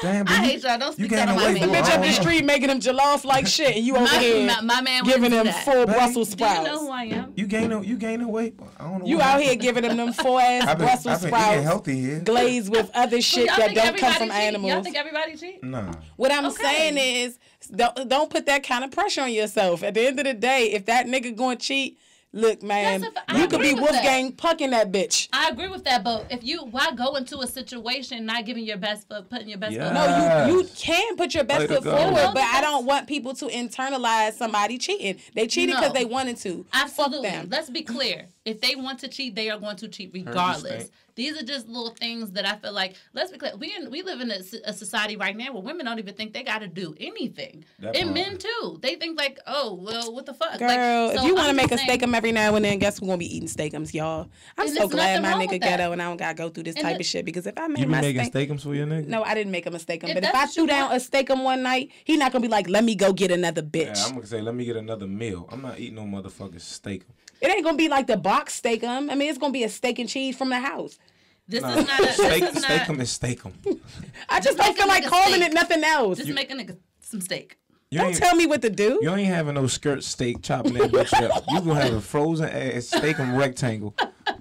Damn, I hate y'all. Don't speak that on my weight, The man. bitch up the street making him jollof like shit, and you over here my man giving wouldn't him do that. 4 Babe, Brussels Do you know sprouts. who I am? You gaining weight. I don't know. You what out happened. here giving him them 4 ass I've Brussels been eating sprouts healthy here. glazed with other shit Y'all that think don't come everybody from cheat? animals. Y'all think everybody cheat? Nah. What I'm Okay. saying is, don't put that kind of pressure on yourself. At the end of the day, if that nigga going to cheat, look, man, That's a- I you could agree be with that. Wolfgang pucking that bitch. I agree with that, but why go into a situation not giving your best foot, putting your best Yeah. foot? No, you Yes. can put your best Way to foot go. forward, No, but I that's- don't want people to internalize somebody cheating. They cheated No. because they wanted to. Absolutely. Fuck them. Let's be clear. If they want to cheat, they are going to cheat regardless. These are just little things that I feel like. Let's be clear. We live in a society right now where women don't even think they got to do anything, That and part. men too. They think like, oh well, what the fuck, Girl, like, if so you want to I'm make a just saying- steak every now and then, guess we're going to be eating steakums, y'all. I'm And so there's glad nothing my wrong nigga with that. ghetto and I don't got to go through this And type the- of shit, because if I You made be my making steak... steakums for your nigga? No, I didn't make him a steakum. If But if that's I what threw you down want- a steakum one night, he not going to be like, let me go get another bitch. Yeah, I'm gonna say, let me get another meal. I'm not eating no motherfucking steak. It ain't going to be like the box steakum. I mean, it's going to be a steak and cheese from the house. This is not. This is not. Steakum is steakum. I just don't make feel a like nigga calling steak. it nothing else. Just make a nigga some steak. You Don't ain't, tell me what to do. you ain't having no skirt steak chopping that bitch up. You gonna have a frozen ass steakum rectangle.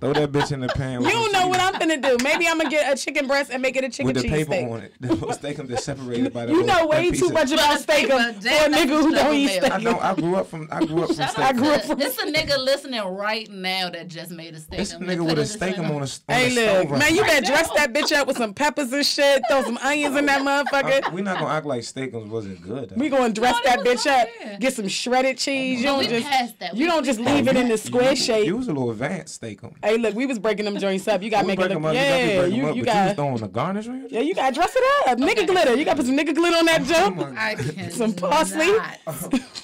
Throw that bitch in the pan. You don't know what I'm finna do. Maybe I'm gonna get a chicken breast and make it a chicken with the cheese paper steak. on it. The steakum that's separated by the. You know way too much about steak for a nigga who don't eat steak. I know. I grew up from steak. It's a nigga listening right now that just made a steak. It's a nigga with a steakum on a Hey, stove. look, man, you better dress that bitch up with some peppers and shit. Throw some onions in that motherfucker. We not gonna act like steakums wasn't good. Though. We gonna dress that bitch up. Get some shredded cheese. You don't just leave it in the square shape. You was a little advanced steakum. Hey, look, we was breaking them joints up. You gotta make it look. Yeah, you got throwing the garnish on yeah, you gotta dress it up. Nigga glitter. You gotta put some nigga glitter on that jump. Some parsley.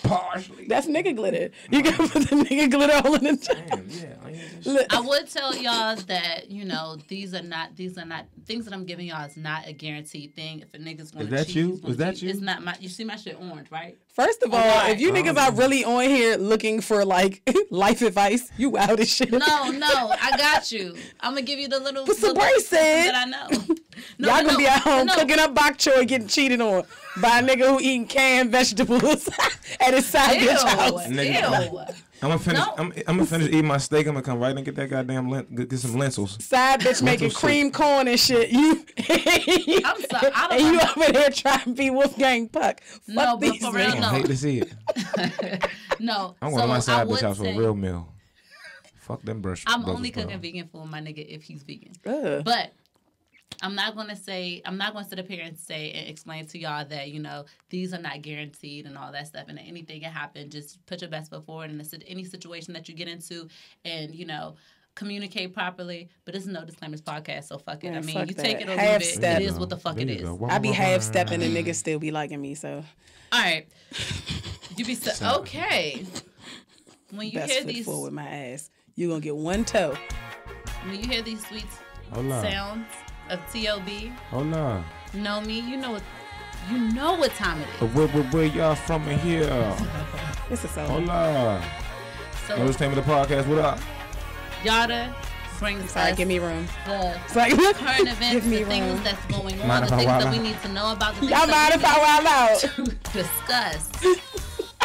Parsley. That's nigga glitter. You gotta put the nigga glitter all in the jump. Yeah, I would tell y'all that these are not things that I'm giving y'all is not a guaranteed thing. If a nigga's gonna Is that cheat, you? he's gonna Was that cheat. you? It's not my. You see my shit orange, right? First of all, if you niggas are really on here looking for like life advice, you out of shit. No, I got you. I'm gonna give you the little. Put some braces that I know. Y'all gonna be at home cooking up bok choy, getting cheated on by a nigga who eating canned vegetables at his side bitch house. Ew. I'm gonna finish. I'm gonna finish eating my steak. I'm gonna come right and get that goddamn get some lentils. Side bitch making cream corn and shit. You, I'm sorry. I don't and you know. over there trying to be Wolfgang Puck. No, Fuck but these for real, niggas. no. I hate to see it. No, I'm going to my side bitch house for a say, real meal. Fuck them brush. I'm only cooking vegan food, my nigga, if he's vegan. Ugh. But I'm not gonna sit up here and say and explain to y'all that these are not guaranteed and all that stuff, and that anything can happen. Just put your best foot forward in any situation that you get into, and communicate properly. But this is no disclaimers podcast, so fuck it. Man, I mean, fuck you that. take it or Half leave it. step. It is what the fuck it is. I be half stepping and niggas still be liking me. So All right, you be okay. When you best hear foot these, forward my ass, you gonna get one toe. when you hear these sweet Hola. sounds of T.O.B. Hola. Know me, you know what time it is. Where y'all from in here? It's a song. Hola. So What's the name of the podcast? What up? Yadda brings Sorry, us give me room. the Sorry, current events, give me the things room. that's going on, Mind the if I things wild that we out? need to know about, the things Y'all mind if I wild out? to discuss.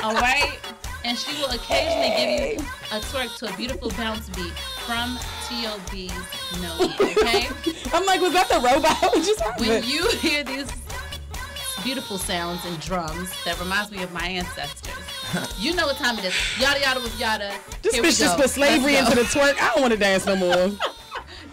All right? And she will occasionally give you a twerk to a beautiful bounce beat from T.O.B.'s Know Me, okay? I'm like, was that the robot? What just happened? When you hear these beautiful sounds and drums that reminds me of my ancestors, you know what time it is. Yadda Yadda with Yadda. This Here we bitch just go. put slavery Let's into go. the twerk. I don't want to dance no more.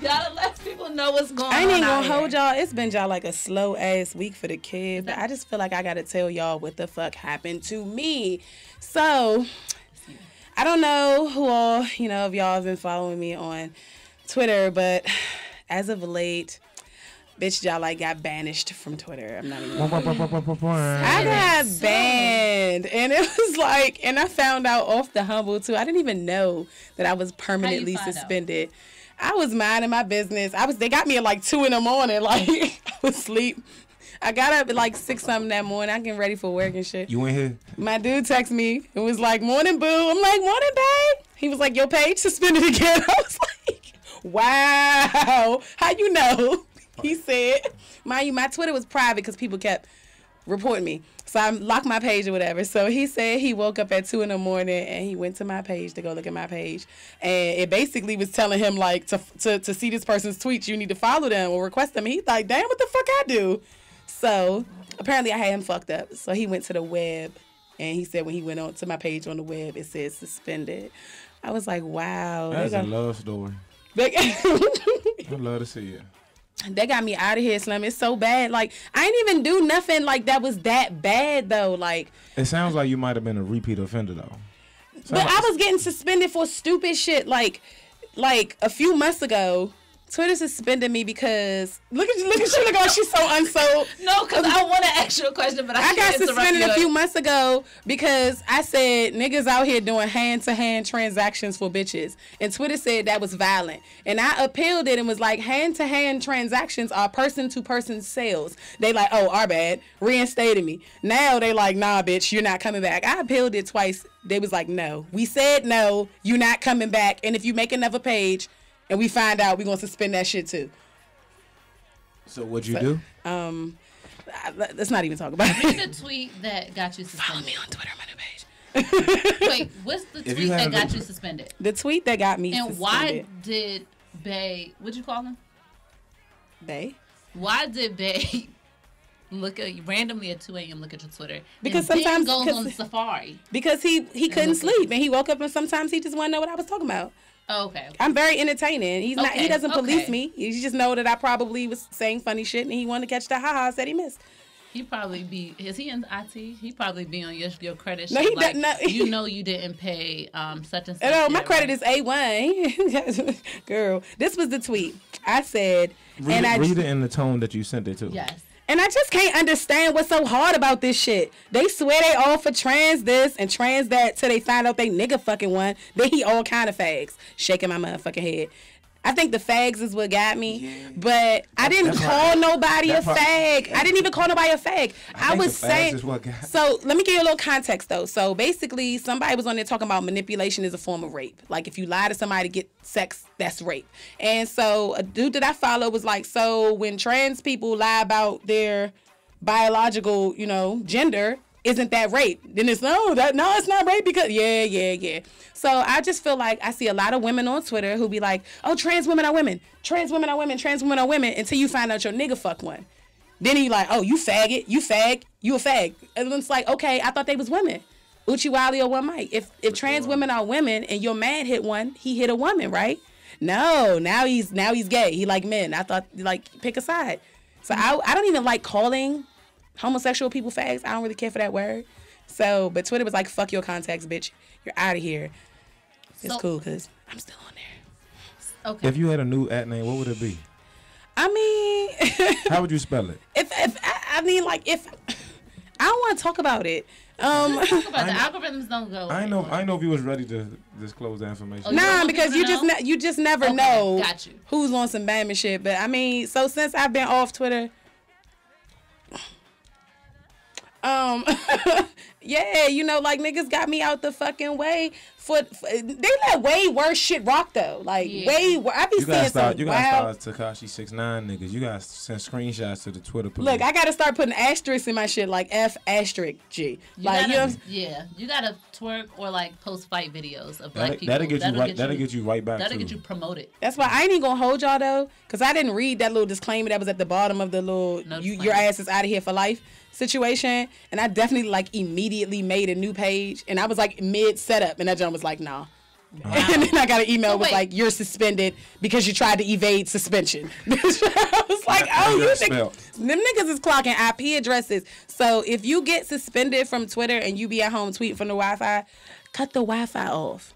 Yadda lets people know what's going on. I ain't even out gonna hold here. y'all. It's been y'all like a slow ass week for the kids. But I just feel like I gotta tell y'all what the fuck happened to me. So I don't know who all, if y'all have been following me on Twitter, but as of late, bitch, y'all like got banished from Twitter. I'm not even I got banned. And it was like, and I found out off the humble too. I didn't even know that I was permanently find out? suspended. I was minding my business. They got me at like 2 a.m. Like I was asleep. I got up at like 6 something that morning. I getting ready for work and shit. You in here? My dude texted me. It was like, morning, boo. I'm like, morning, babe. He was like, your page suspended again. I was like, wow. How you know? He said, mind you, my Twitter was private because people kept reporting me. So I locked my page or whatever. So he said he woke up at 2 a.m. and he went to my page to go look at my page. And it basically was telling him, like, to see this person's tweets, you need to follow them or request them. And he's like, damn, what the fuck I do? So apparently I had him fucked up. So he went to the web, and he said when he went on to my page on the web, it said suspended. I was like, wow. That's a love story. I love to see it. They got me out of here, Slim. It's so bad. Like, I ain't even do nothing like that was that bad, though. Like, It sounds like you might have been a repeat offender, though. but I was getting suspended for stupid shit. Like a few months ago, Twitter suspended me because look at you, look like she's so unsold. No, because I want to ask you a question, but I got can't interrupt suspended you. a few months ago because I said niggas out here doing hand-to-hand transactions for bitches. And Twitter said that was violent. And I appealed it and was like, hand-to-hand transactions are person-to-person sales. They like, oh, our bad. Reinstated me. Now they like, nah, bitch, you're not coming back. I appealed it twice. They was like, no. We said no, you're not coming back. And if you make another page and we find out, we're going to suspend that shit too. So what'd you do? Let's not even talk about Read it. the tweet that got you suspended. Follow me on Twitter, my new page. Wait, what's the If you tweet that have got the- you suspended? The tweet that got me And suspended. why did Bae, what'd you call him? Bae? Why did Bae look at randomly at 2 a.m. look at your Twitter? Because and sometimes- then goes 'cause- on safari. Because he couldn't sleep and he woke up and sometimes he just wanted to know what I was talking about. Oh, okay. I'm very entertaining. He's not. He Okay, doesn't police okay. me. He just know that I probably was saying funny shit and he wanted to catch the ha-has that he missed. He probably be. Is he in IT? He probably be on your credit. No, sheet, he like, doesn't. you know you didn't pay such and such. No, my debt, credit right? is A1. Girl, this was the tweet. I said, Read it in the tone that you sent it to. Yes. and I just can't understand what's so hard about this shit. They swear they all for trans this and trans that till they find out they nigga fucking one. Then he all kind of fags. Shaking my motherfucking head. I think the fags is what got me, but I didn't call nobody a fag. I didn't even call nobody a fag. I think was the fags saying. is what got- So let me give you a little context though. So basically, somebody was on there talking about manipulation is a form of rape. Like if you lie to somebody to get sex, that's rape. And so a dude that I follow was like, so when trans people lie about their biological, gender, isn't that rape? Then it's no, it's not rape because yeah. So I just feel like I see a lot of women on Twitter who be like, oh, trans women are women, trans women are women, trans women are women, until you find out your nigga fuck one. Then you like, oh, you faggot, you fag, you a fag. And it's like, okay, I thought they was women. Uchi Wally or one Mike. If trans women are women and your man hit one, he hit a woman, right? No, now he's gay. He like men. I thought pick a side. So I don't even like calling homosexual people fags. I don't really care for that word. So, but Twitter was like, fuck your contacts, bitch. You're out of here. It's cool because I'm still on there. Okay. If you had a new at name, what would it be? I mean, How would you spell it? if I don't want to talk about it. Talk about the algorithms don't go. I know if you was ready to disclose that information. Oh, Nah, want because people to you just never Okay, know got you. who's on some Bama shit. But I mean, so since I've been off Twitter, yeah, like niggas got me out the fucking way. They let way worse shit rock though. Like way worse. I be You seeing gotta some start wild. Tekashi 69 niggas. You gotta send screenshots to the Twitter police. Look, I gotta start putting asterisks in my shit, like F asterisk G. You Like gotta, you gotta twerk or like post fight videos of black people. That'll get you right back. That'll too. get you promoted. That's why I ain't even gonna hold y'all though, because I didn't read that little disclaimer that was at the bottom of the little your ass is out of here for life situation. And I definitely immediately made a new page, and I was like mid setup, and that John was like, nah. Wow. And then I got an email with like, you're suspended because you tried to evade suspension. I was like, oh, you niggas, them niggas is clocking IP addresses. So if you get suspended from Twitter and you be at home tweeting from the Wi-Fi, cut the Wi-Fi off.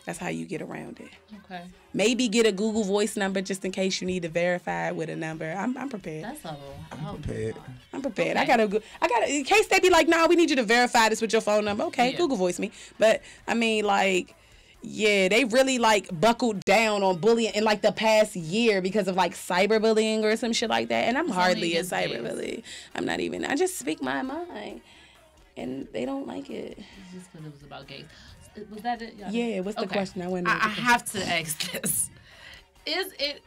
That's how you get around it. Okay. Maybe get a Google Voice number just in case you need to verify with a number. I'm prepared. That's all. I'm prepared. I'm prepared. Okay. I gotta in case they be like, nah, we need you to verify this with your phone number. Okay, Google Voice me. But I mean, yeah, they really buckled down on bullying in the past year because of cyberbullying or some shit like that. And I'm hardly a cyberbully. I'm not even. I just speak my mind, and they don't like it. Just because it was about gays. Was that it? Yeah. What's the question? I have to ask this. Is it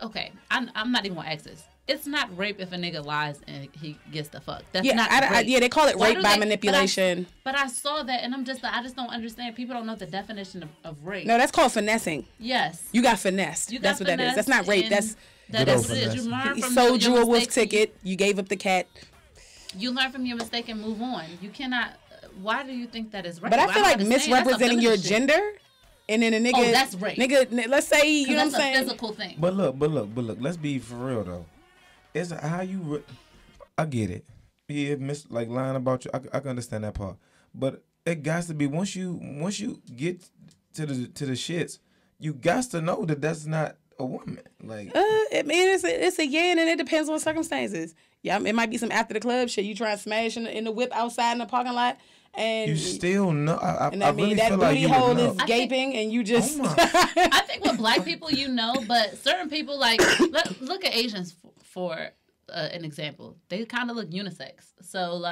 okay? I'm not even gonna ask this. It's not rape if a nigga lies and he gets the fuck. That's not rape. They call it rape by manipulation. But I saw that and I just don't understand. People don't know the definition of rape. No, that's called finessing. Yes. You got finessed. That's what that is. That's not rape. That's what it is. You learn he from sold your you a wolf mistakes. ticket. You gave up the cat. You learn from your mistake and move on. You cannot. Why do you think that is rape? But I feel like understand. misrepresenting your Shit. gender, and then a nigga. Oh, that's rape. Nigga, let's say you know what I'm That's a saying. physical thing. But look. Let's be for real though. It's how you. I get it. Yeah, lying about you. I can understand that part. But it got to be once you get to the shits, you got to know that that's not a woman. I mean, it's a yeah, and it depends on circumstances. Yeah, it might be some after the club shit. You try and smash in the whip outside in the parking lot, and you still know. I really that feel booty like you hole would know. is gaping, and you just. I think with black people, but certain people look at Asians for an example. They kind of look unisex. So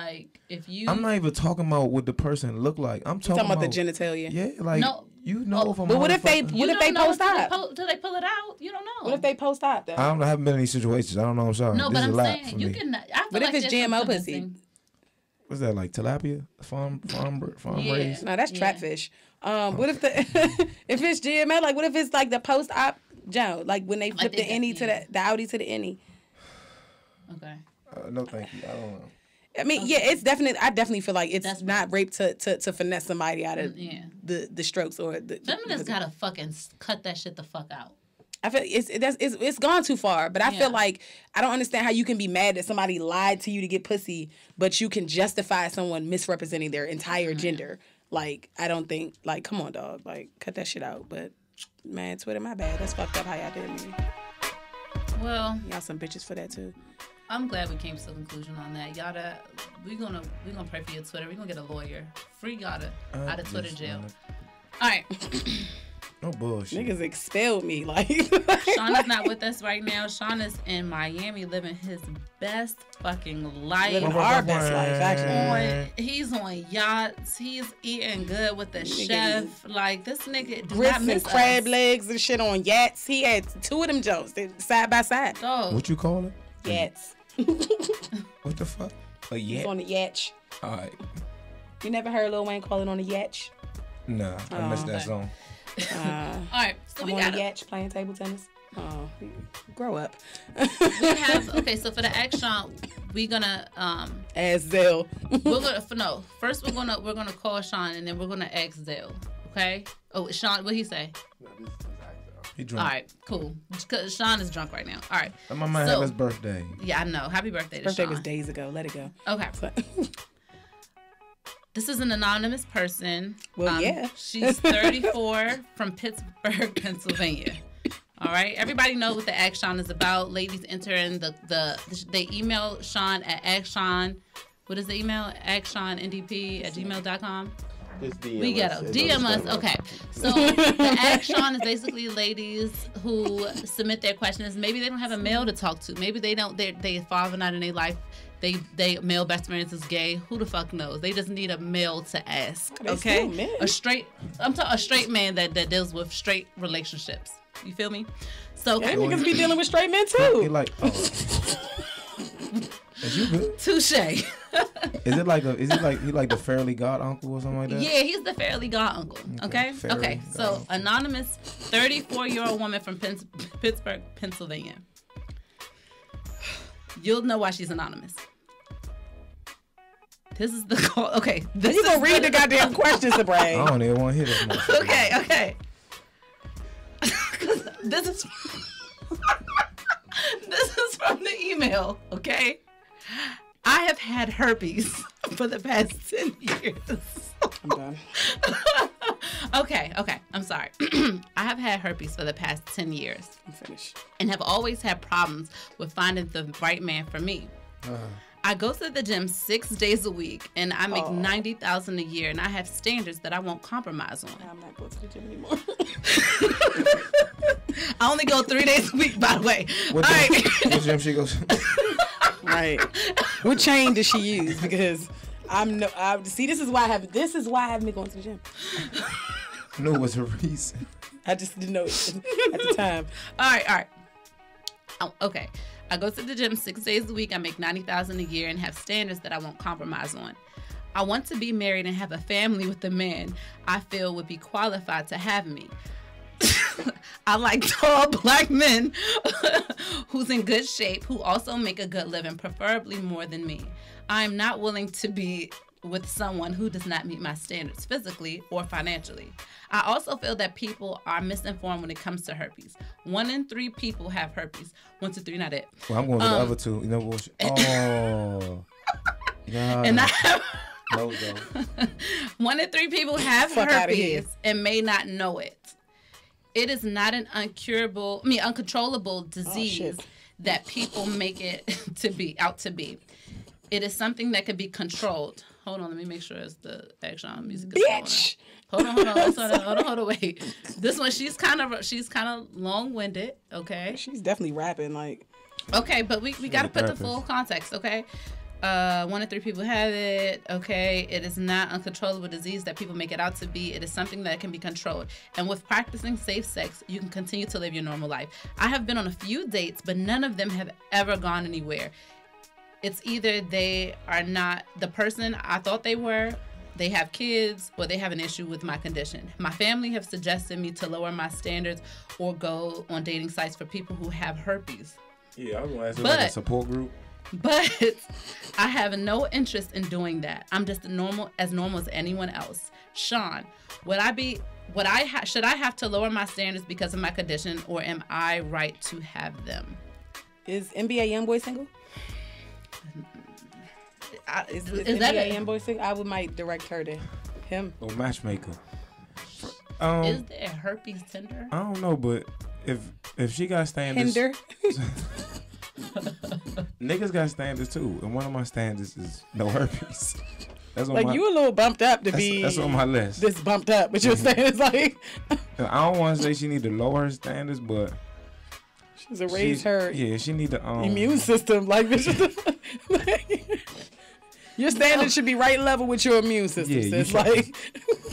if you, I'm not even talking about what the person look like. I'm talking about the genitalia. Yeah, no. If I'm. But what if they post op? Do they pull it out? You don't know. What if they post op though? I haven't been in these situations. I don't know. I'm sorry. No, this but is I'm a lot saying for you me. can. What if it's GMO pussy? What's that, like tilapia? Farm raised? No, that's trap fish. What if if it's GML? Like, what if it's like the post-op Joe? Like when they flip the innie to the Audi to the innie. Okay. No, thank you. I don't know. I mean, yeah, it's definitely. I definitely feel like it's not rape to finesse somebody out of the strokes or the. Feminists gotta fucking cut that shit the fuck out. I feel it's gone too far, but I feel like I don't understand how you can be mad that somebody lied to you to get pussy, but you can justify someone misrepresenting their entire gender. Like, I don't think, like, come on, dog, like, cut that shit out. But man, Twitter, my bad. That's fucked up how y'all did me. Well, y'all some bitches for that too. I'm glad we came to a conclusion on that. Yadda, we gonna pray for your Twitter. We gonna get a lawyer. Free Yadda out of Twitter jail. All right. No bullshit. Niggas expelled me. Like Sean is not with us right now. Sean is in Miami living his best fucking life. Living our best life, actually. He's on yachts. He's eating good with the chef. Like, this nigga does grits not miss and crab us. legs and shit on yachts. He had 2 of them jokes side by side. Dog. What you call it? Yachts. What the fuck? A He's yat? on the yatch. All right. You never heard Lil Wayne call it on the yatch? Nah, I missed that song. All right, so I'm we on got the yatch playing table tennis. Oh, grow up. we have so for the action, we're gonna As Zell. first we're gonna call Sean and then we're gonna ask Zell. Okay. Oh, Sean, what he say? He drunk. All right, cool. Because Sean is drunk right now. All right. My man had his birthday. Yeah, I know. Happy birthday to Birthday Sean. was days ago. Let it go. Okay. This is an anonymous person. Well, yeah. She's 34 from Pittsburgh, Pennsylvania. All right. Everybody knows what the Ask Sean is about. Ladies enter in they email Sean at asksean. What is the email? askseanndp@gmail.com. We get them. DM us. Okay. So the Ask Sean is basically ladies who submit their questions. Maybe they don't have a male to talk to. Maybe they don't. They father not in their life. They male best friends is gay. Who the fuck knows? They just need a male to ask. Okay. A straight man that deals with straight relationships. You feel me? So yeah, niggas be dealing with straight men too. He like, is you good? Touche. Is he like the Fairly God uncle or something like that? Yeah, he's the Fairly God uncle. Okay. Okay. So anonymous 34-year-old woman from Pittsburgh, Pennsylvania. You'll know why she's anonymous. This is the call. Okay. You gonna read the goddamn questions, Sabrae. I don't even want to hear this. Okay. This is from the email. Okay. I have had herpes for the past 10 years. I'm done. Okay. I'm sorry. I have had herpes for the past 10 years. I'm finished. And have always had problems with finding the right man for me. I go to the gym 6 days a week, and I make $90,000 a year, and I have standards that I won't compromise on. I'm not going to the gym anymore. I only go 3 days a week, by the way. What gym she goes? Right. What chain does she use? Because see, this is why I haven't been going to the gym. I knew it was a reason. I just didn't know it at the time. All right. Oh, okay. I go to the gym 6 days a week. I make $90,000 a year and have standards that I won't compromise on. I want to be married and have a family with a man I feel would be qualified to have me. I like tall black men who's in good shape, who also make a good living, preferably more than me. I am not willing to be with someone who does not meet my standards physically or financially. I also feel that people are misinformed when it comes to herpes. 1 in 3 people have herpes. 1, 2, 3, not it. Well, I'm going with the other 2. You know what? Oh. Yeah. And I have... No, though. 1 in 3 people have herpes and may not know it. It is not an uncontrollable disease that people make it out to be. It is something that can be controlled. Hold on, let me make sure it's the action music. Bitch. Hold on, wait. This one, she's kind of long-winded. Okay. She's definitely rapping like. Okay, but we got to put the full context. Okay. 1 in 3 people have it. Okay. It is not uncontrollable disease that people make it out to be. It is something that can be controlled. And with practicing safe sex, you can continue to live your normal life. I have been on a few dates, but none of them have ever gone anywhere. it's either they are not the person I thought they were, they have kids, or they have an issue with my condition. My family have suggested me to lower my standards or go on dating sites for people who have herpes. Yeah, I was gonna ask you like a support group. But I have no interest in doing that. I'm just normal as anyone else. Sean, should I have to lower my standards because of my condition, or am I right to have them? Is NBA Youngboy single? Is NBA Youngboy single? I might direct her to him. Or matchmaker. Is there herpes Tinder? I don't know, but if she got standards, Hinder. niggas got standards too, and one of my standards is no herpes. That's on like you a little bumped up to that's on my list. This bumped up, but you're saying it's like I don't want to say she need to lower her standards, but she's to raise her. Yeah, she need to immune system. Like your standards should be right level with your immune system. Yeah, it's like,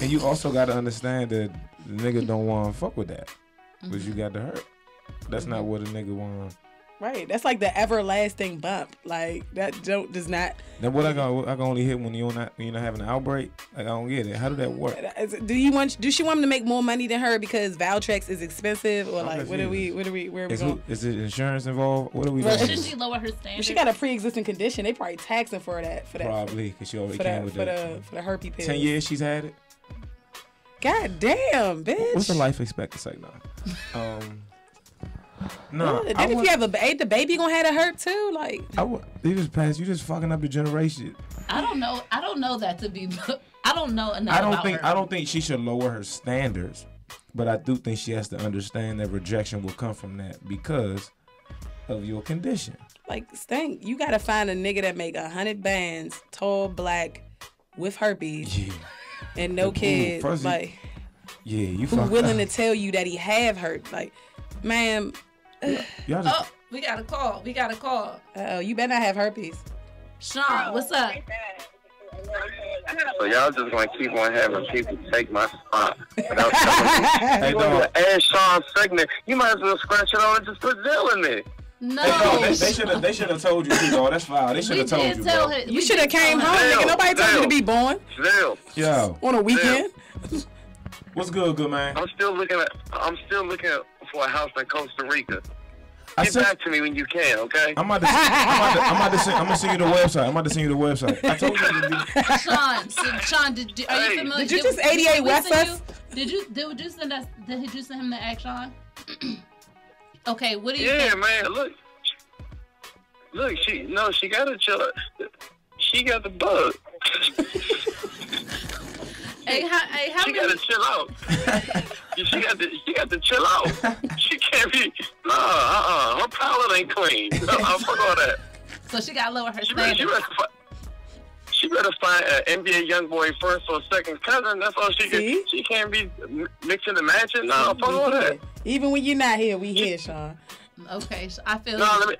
and you also got to understand that the nigga don't want to fuck with that, because you got to hurt. That's not what a nigga want. Right, that's like the everlasting bump. Like that joke does not. Then what I can only hit when you're not having an outbreak. Like I don't get it. How did that work? Do she want him to make more money than her because Valtrex is expensive, or like where are we going? Is it insurance involved? What are we doing? Shouldn't she lower her standards? Well, she got a pre-existing condition. They probably tax her for that. Probably because she already came with that. For the herpes pills. 10 years she's had it. God damn, bitch. What's the life expectancy now? No. Then if you have the baby gonna have a hurt too, like. You just fucking up the generation. I don't know that to be. I don't know enough about her. I don't think she should lower her standards, but I do think she has to understand that rejection will come from that because of your condition. Like, Stank, you gotta find a nigga that make 100 bands, tall, black, with herpes, and no kids, like. Yeah, you who willing to tell you that he have hurt, like, ma'am. We got a call. You better not have herpes. Sean, what's up? So y'all just gonna keep on having people take my spot without telling me. Hey, ask Sean's segment. You might as well scratch it on and just put Dill in there. No, they should have told you. That's foul. They should have told you. Bro. You should have came home, nigga. Nobody told you to be born. Yo, on a weekend. What's good man? I'm still looking for a house in Costa Rica. Get back to me when you can, okay? I'm about to send you the website. I told you to do. Sean, are you familiar? Did you just 88 West us? Did you send him the act, Sean? Okay, what do you think? Yeah, man, look, she got a chill. She got the bug. Hey, she gotta chill out. she got to chill out. She can't be. Her palate ain't clean. I'll fuck all that. So she gotta lower her standards. She better find an NBA Youngboy first or second cousin. That's all she can. She can't be mixing and matching. No, fuck all that. Even when you're not here, we here, Sean. Okay, so I feel. Hold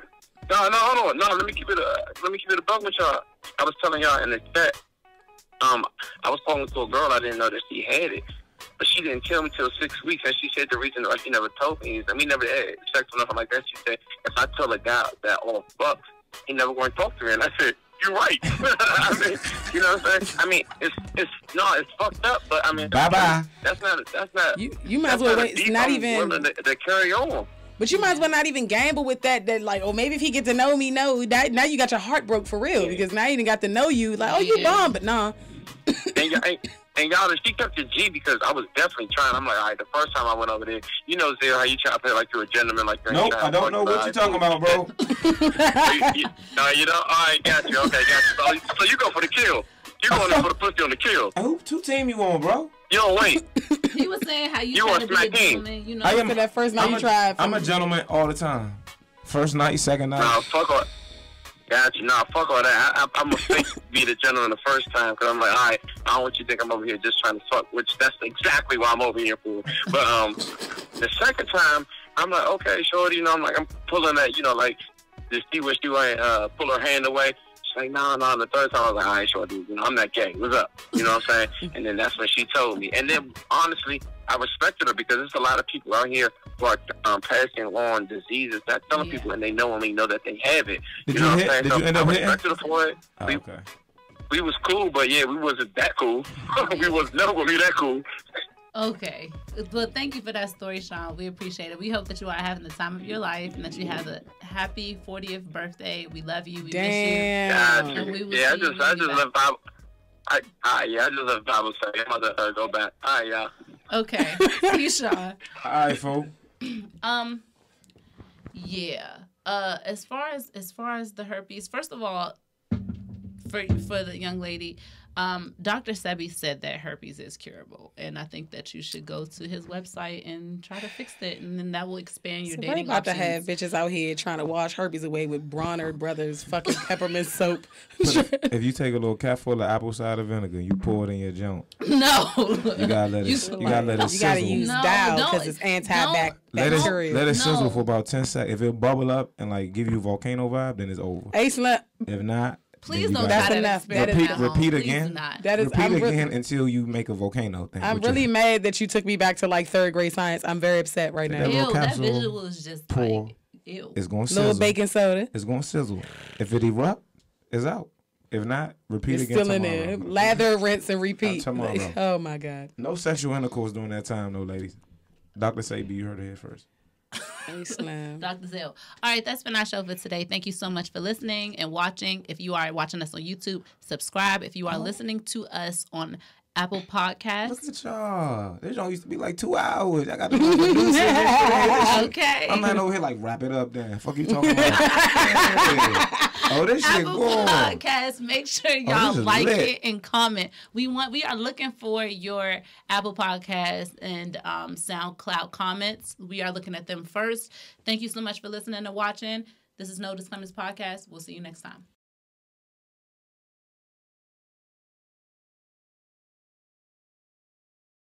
on. No, let me keep it a buck with y'all. I was telling y'all in the chat. I was talking to a girl. I didn't know that she had it, but she didn't tell me till 6 weeks. And she said the reason why she never told me is that we never had sex or nothing like that. She said if I tell a guy that all fucks, he never going to talk to me. And I said, you're right. I mean, you know what I'm saying? I mean, it's fucked up. But I mean, bye. That's not. You might as well wait. It's not even to carry on. But you might as well not even gamble with that like, oh, maybe if he get to know me, now you got your heart broke for real, because now he didn't got to know you. Like, oh, you bum, but nah. and y'all, she kept the G because I was definitely trying. I'm like, all right, the first time I went over there, you know, Zero, how you try to play like you're a gentleman, like you're Nope, I don't know what you're talking about, bro. No, you don't? All right, got you. Okay, got you. So you go for the kill. You going in for the pussy on the kill. Who team you on, bro? You don't wait. He was saying how you try to be a gentleman. You know, for that first night you tried. I'm a gentleman all the time. First night, second night. Nah, fuck all. Got you. Nah, fuck all that. I'm a fake be the gentleman the first time because I'm like, all right, I don't want you to think I'm over here just trying to fuck, which that's exactly what I'm over here for. But the second time, I'm like, okay, shorty, you know, I'm pulling that, you know, like, to see where she ain't pull her hand away. She's like, no. The third time, I was like, all right, shorty, you know, I'm not gay. What's up? You know what I'm saying? And then that's when she told me. And then, honestly, I respected her because there's a lot of people out here who are passing on diseases, not telling people, and they only know that they have it. Did you know you what I'm saying? end So up I hitting? respected her for it. Oh, okay. We was cool, but yeah, we wasn't that cool. We was never gonna be that cool. Okay. Well, thank you for that story, Sean. We appreciate it. We hope that you are having the time of your life and that you have a happy 40th birthday. We love you. We miss you. And we will see I you just left Bible. I just left Bible study. I'm about to go back. All right, y'all. Okay. See you, Sean. All right, folks. Yeah. As far as the herpes, first of all, for the young lady, Dr. Sebi said that herpes is curable, and I think that you should go to his website and try to fix it, and then that will expand your dating about options. to have bitches out here trying to wash herpes away with Bronner Brothers fucking peppermint soap. If you take a little cap full of apple cider vinegar, you pour it in your joint. No, you gotta let it. You gotta let it You sizzle. gotta use dial because it's antibacterial. Let it sizzle for about 10 seconds. If it bubble up and like give you a volcano vibe, then it's over. If not, please don't try to experiment. Repeat again. Repeat again until you make a volcano thing. I'm really mad that you took me back to like 3rd grade science. I'm very upset right now. That visual is just like, ew. It's gonna sizzle. Little baking soda. It's gonna sizzle. If it erupt, it's out. If not, repeat it's again still tomorrow. in there. Lather, rinse, and repeat. Tomorrow. Oh my God. No sexual intercourse during that time, though, ladies. Dr. Sabi, you heard it here first. Dr. Zell. All right, that's been our show for today. Thank you so much for listening and watching. If you are watching us on YouTube, subscribe. If you are listening to us on Apple Podcasts. Look at y'all. This show used to be like 2 hours. I got to produce it. Okay. I'm not over here like wrap it up then. Fuck you talking about. Oh, this shit Apple going. Podcast. Make sure y'all like lit. it and comment. We are looking for your Apple Podcast and SoundCloud comments. We are looking at them first. Thank you so much for listening and watching. This is No Disclaimers Podcast. We'll see you next time.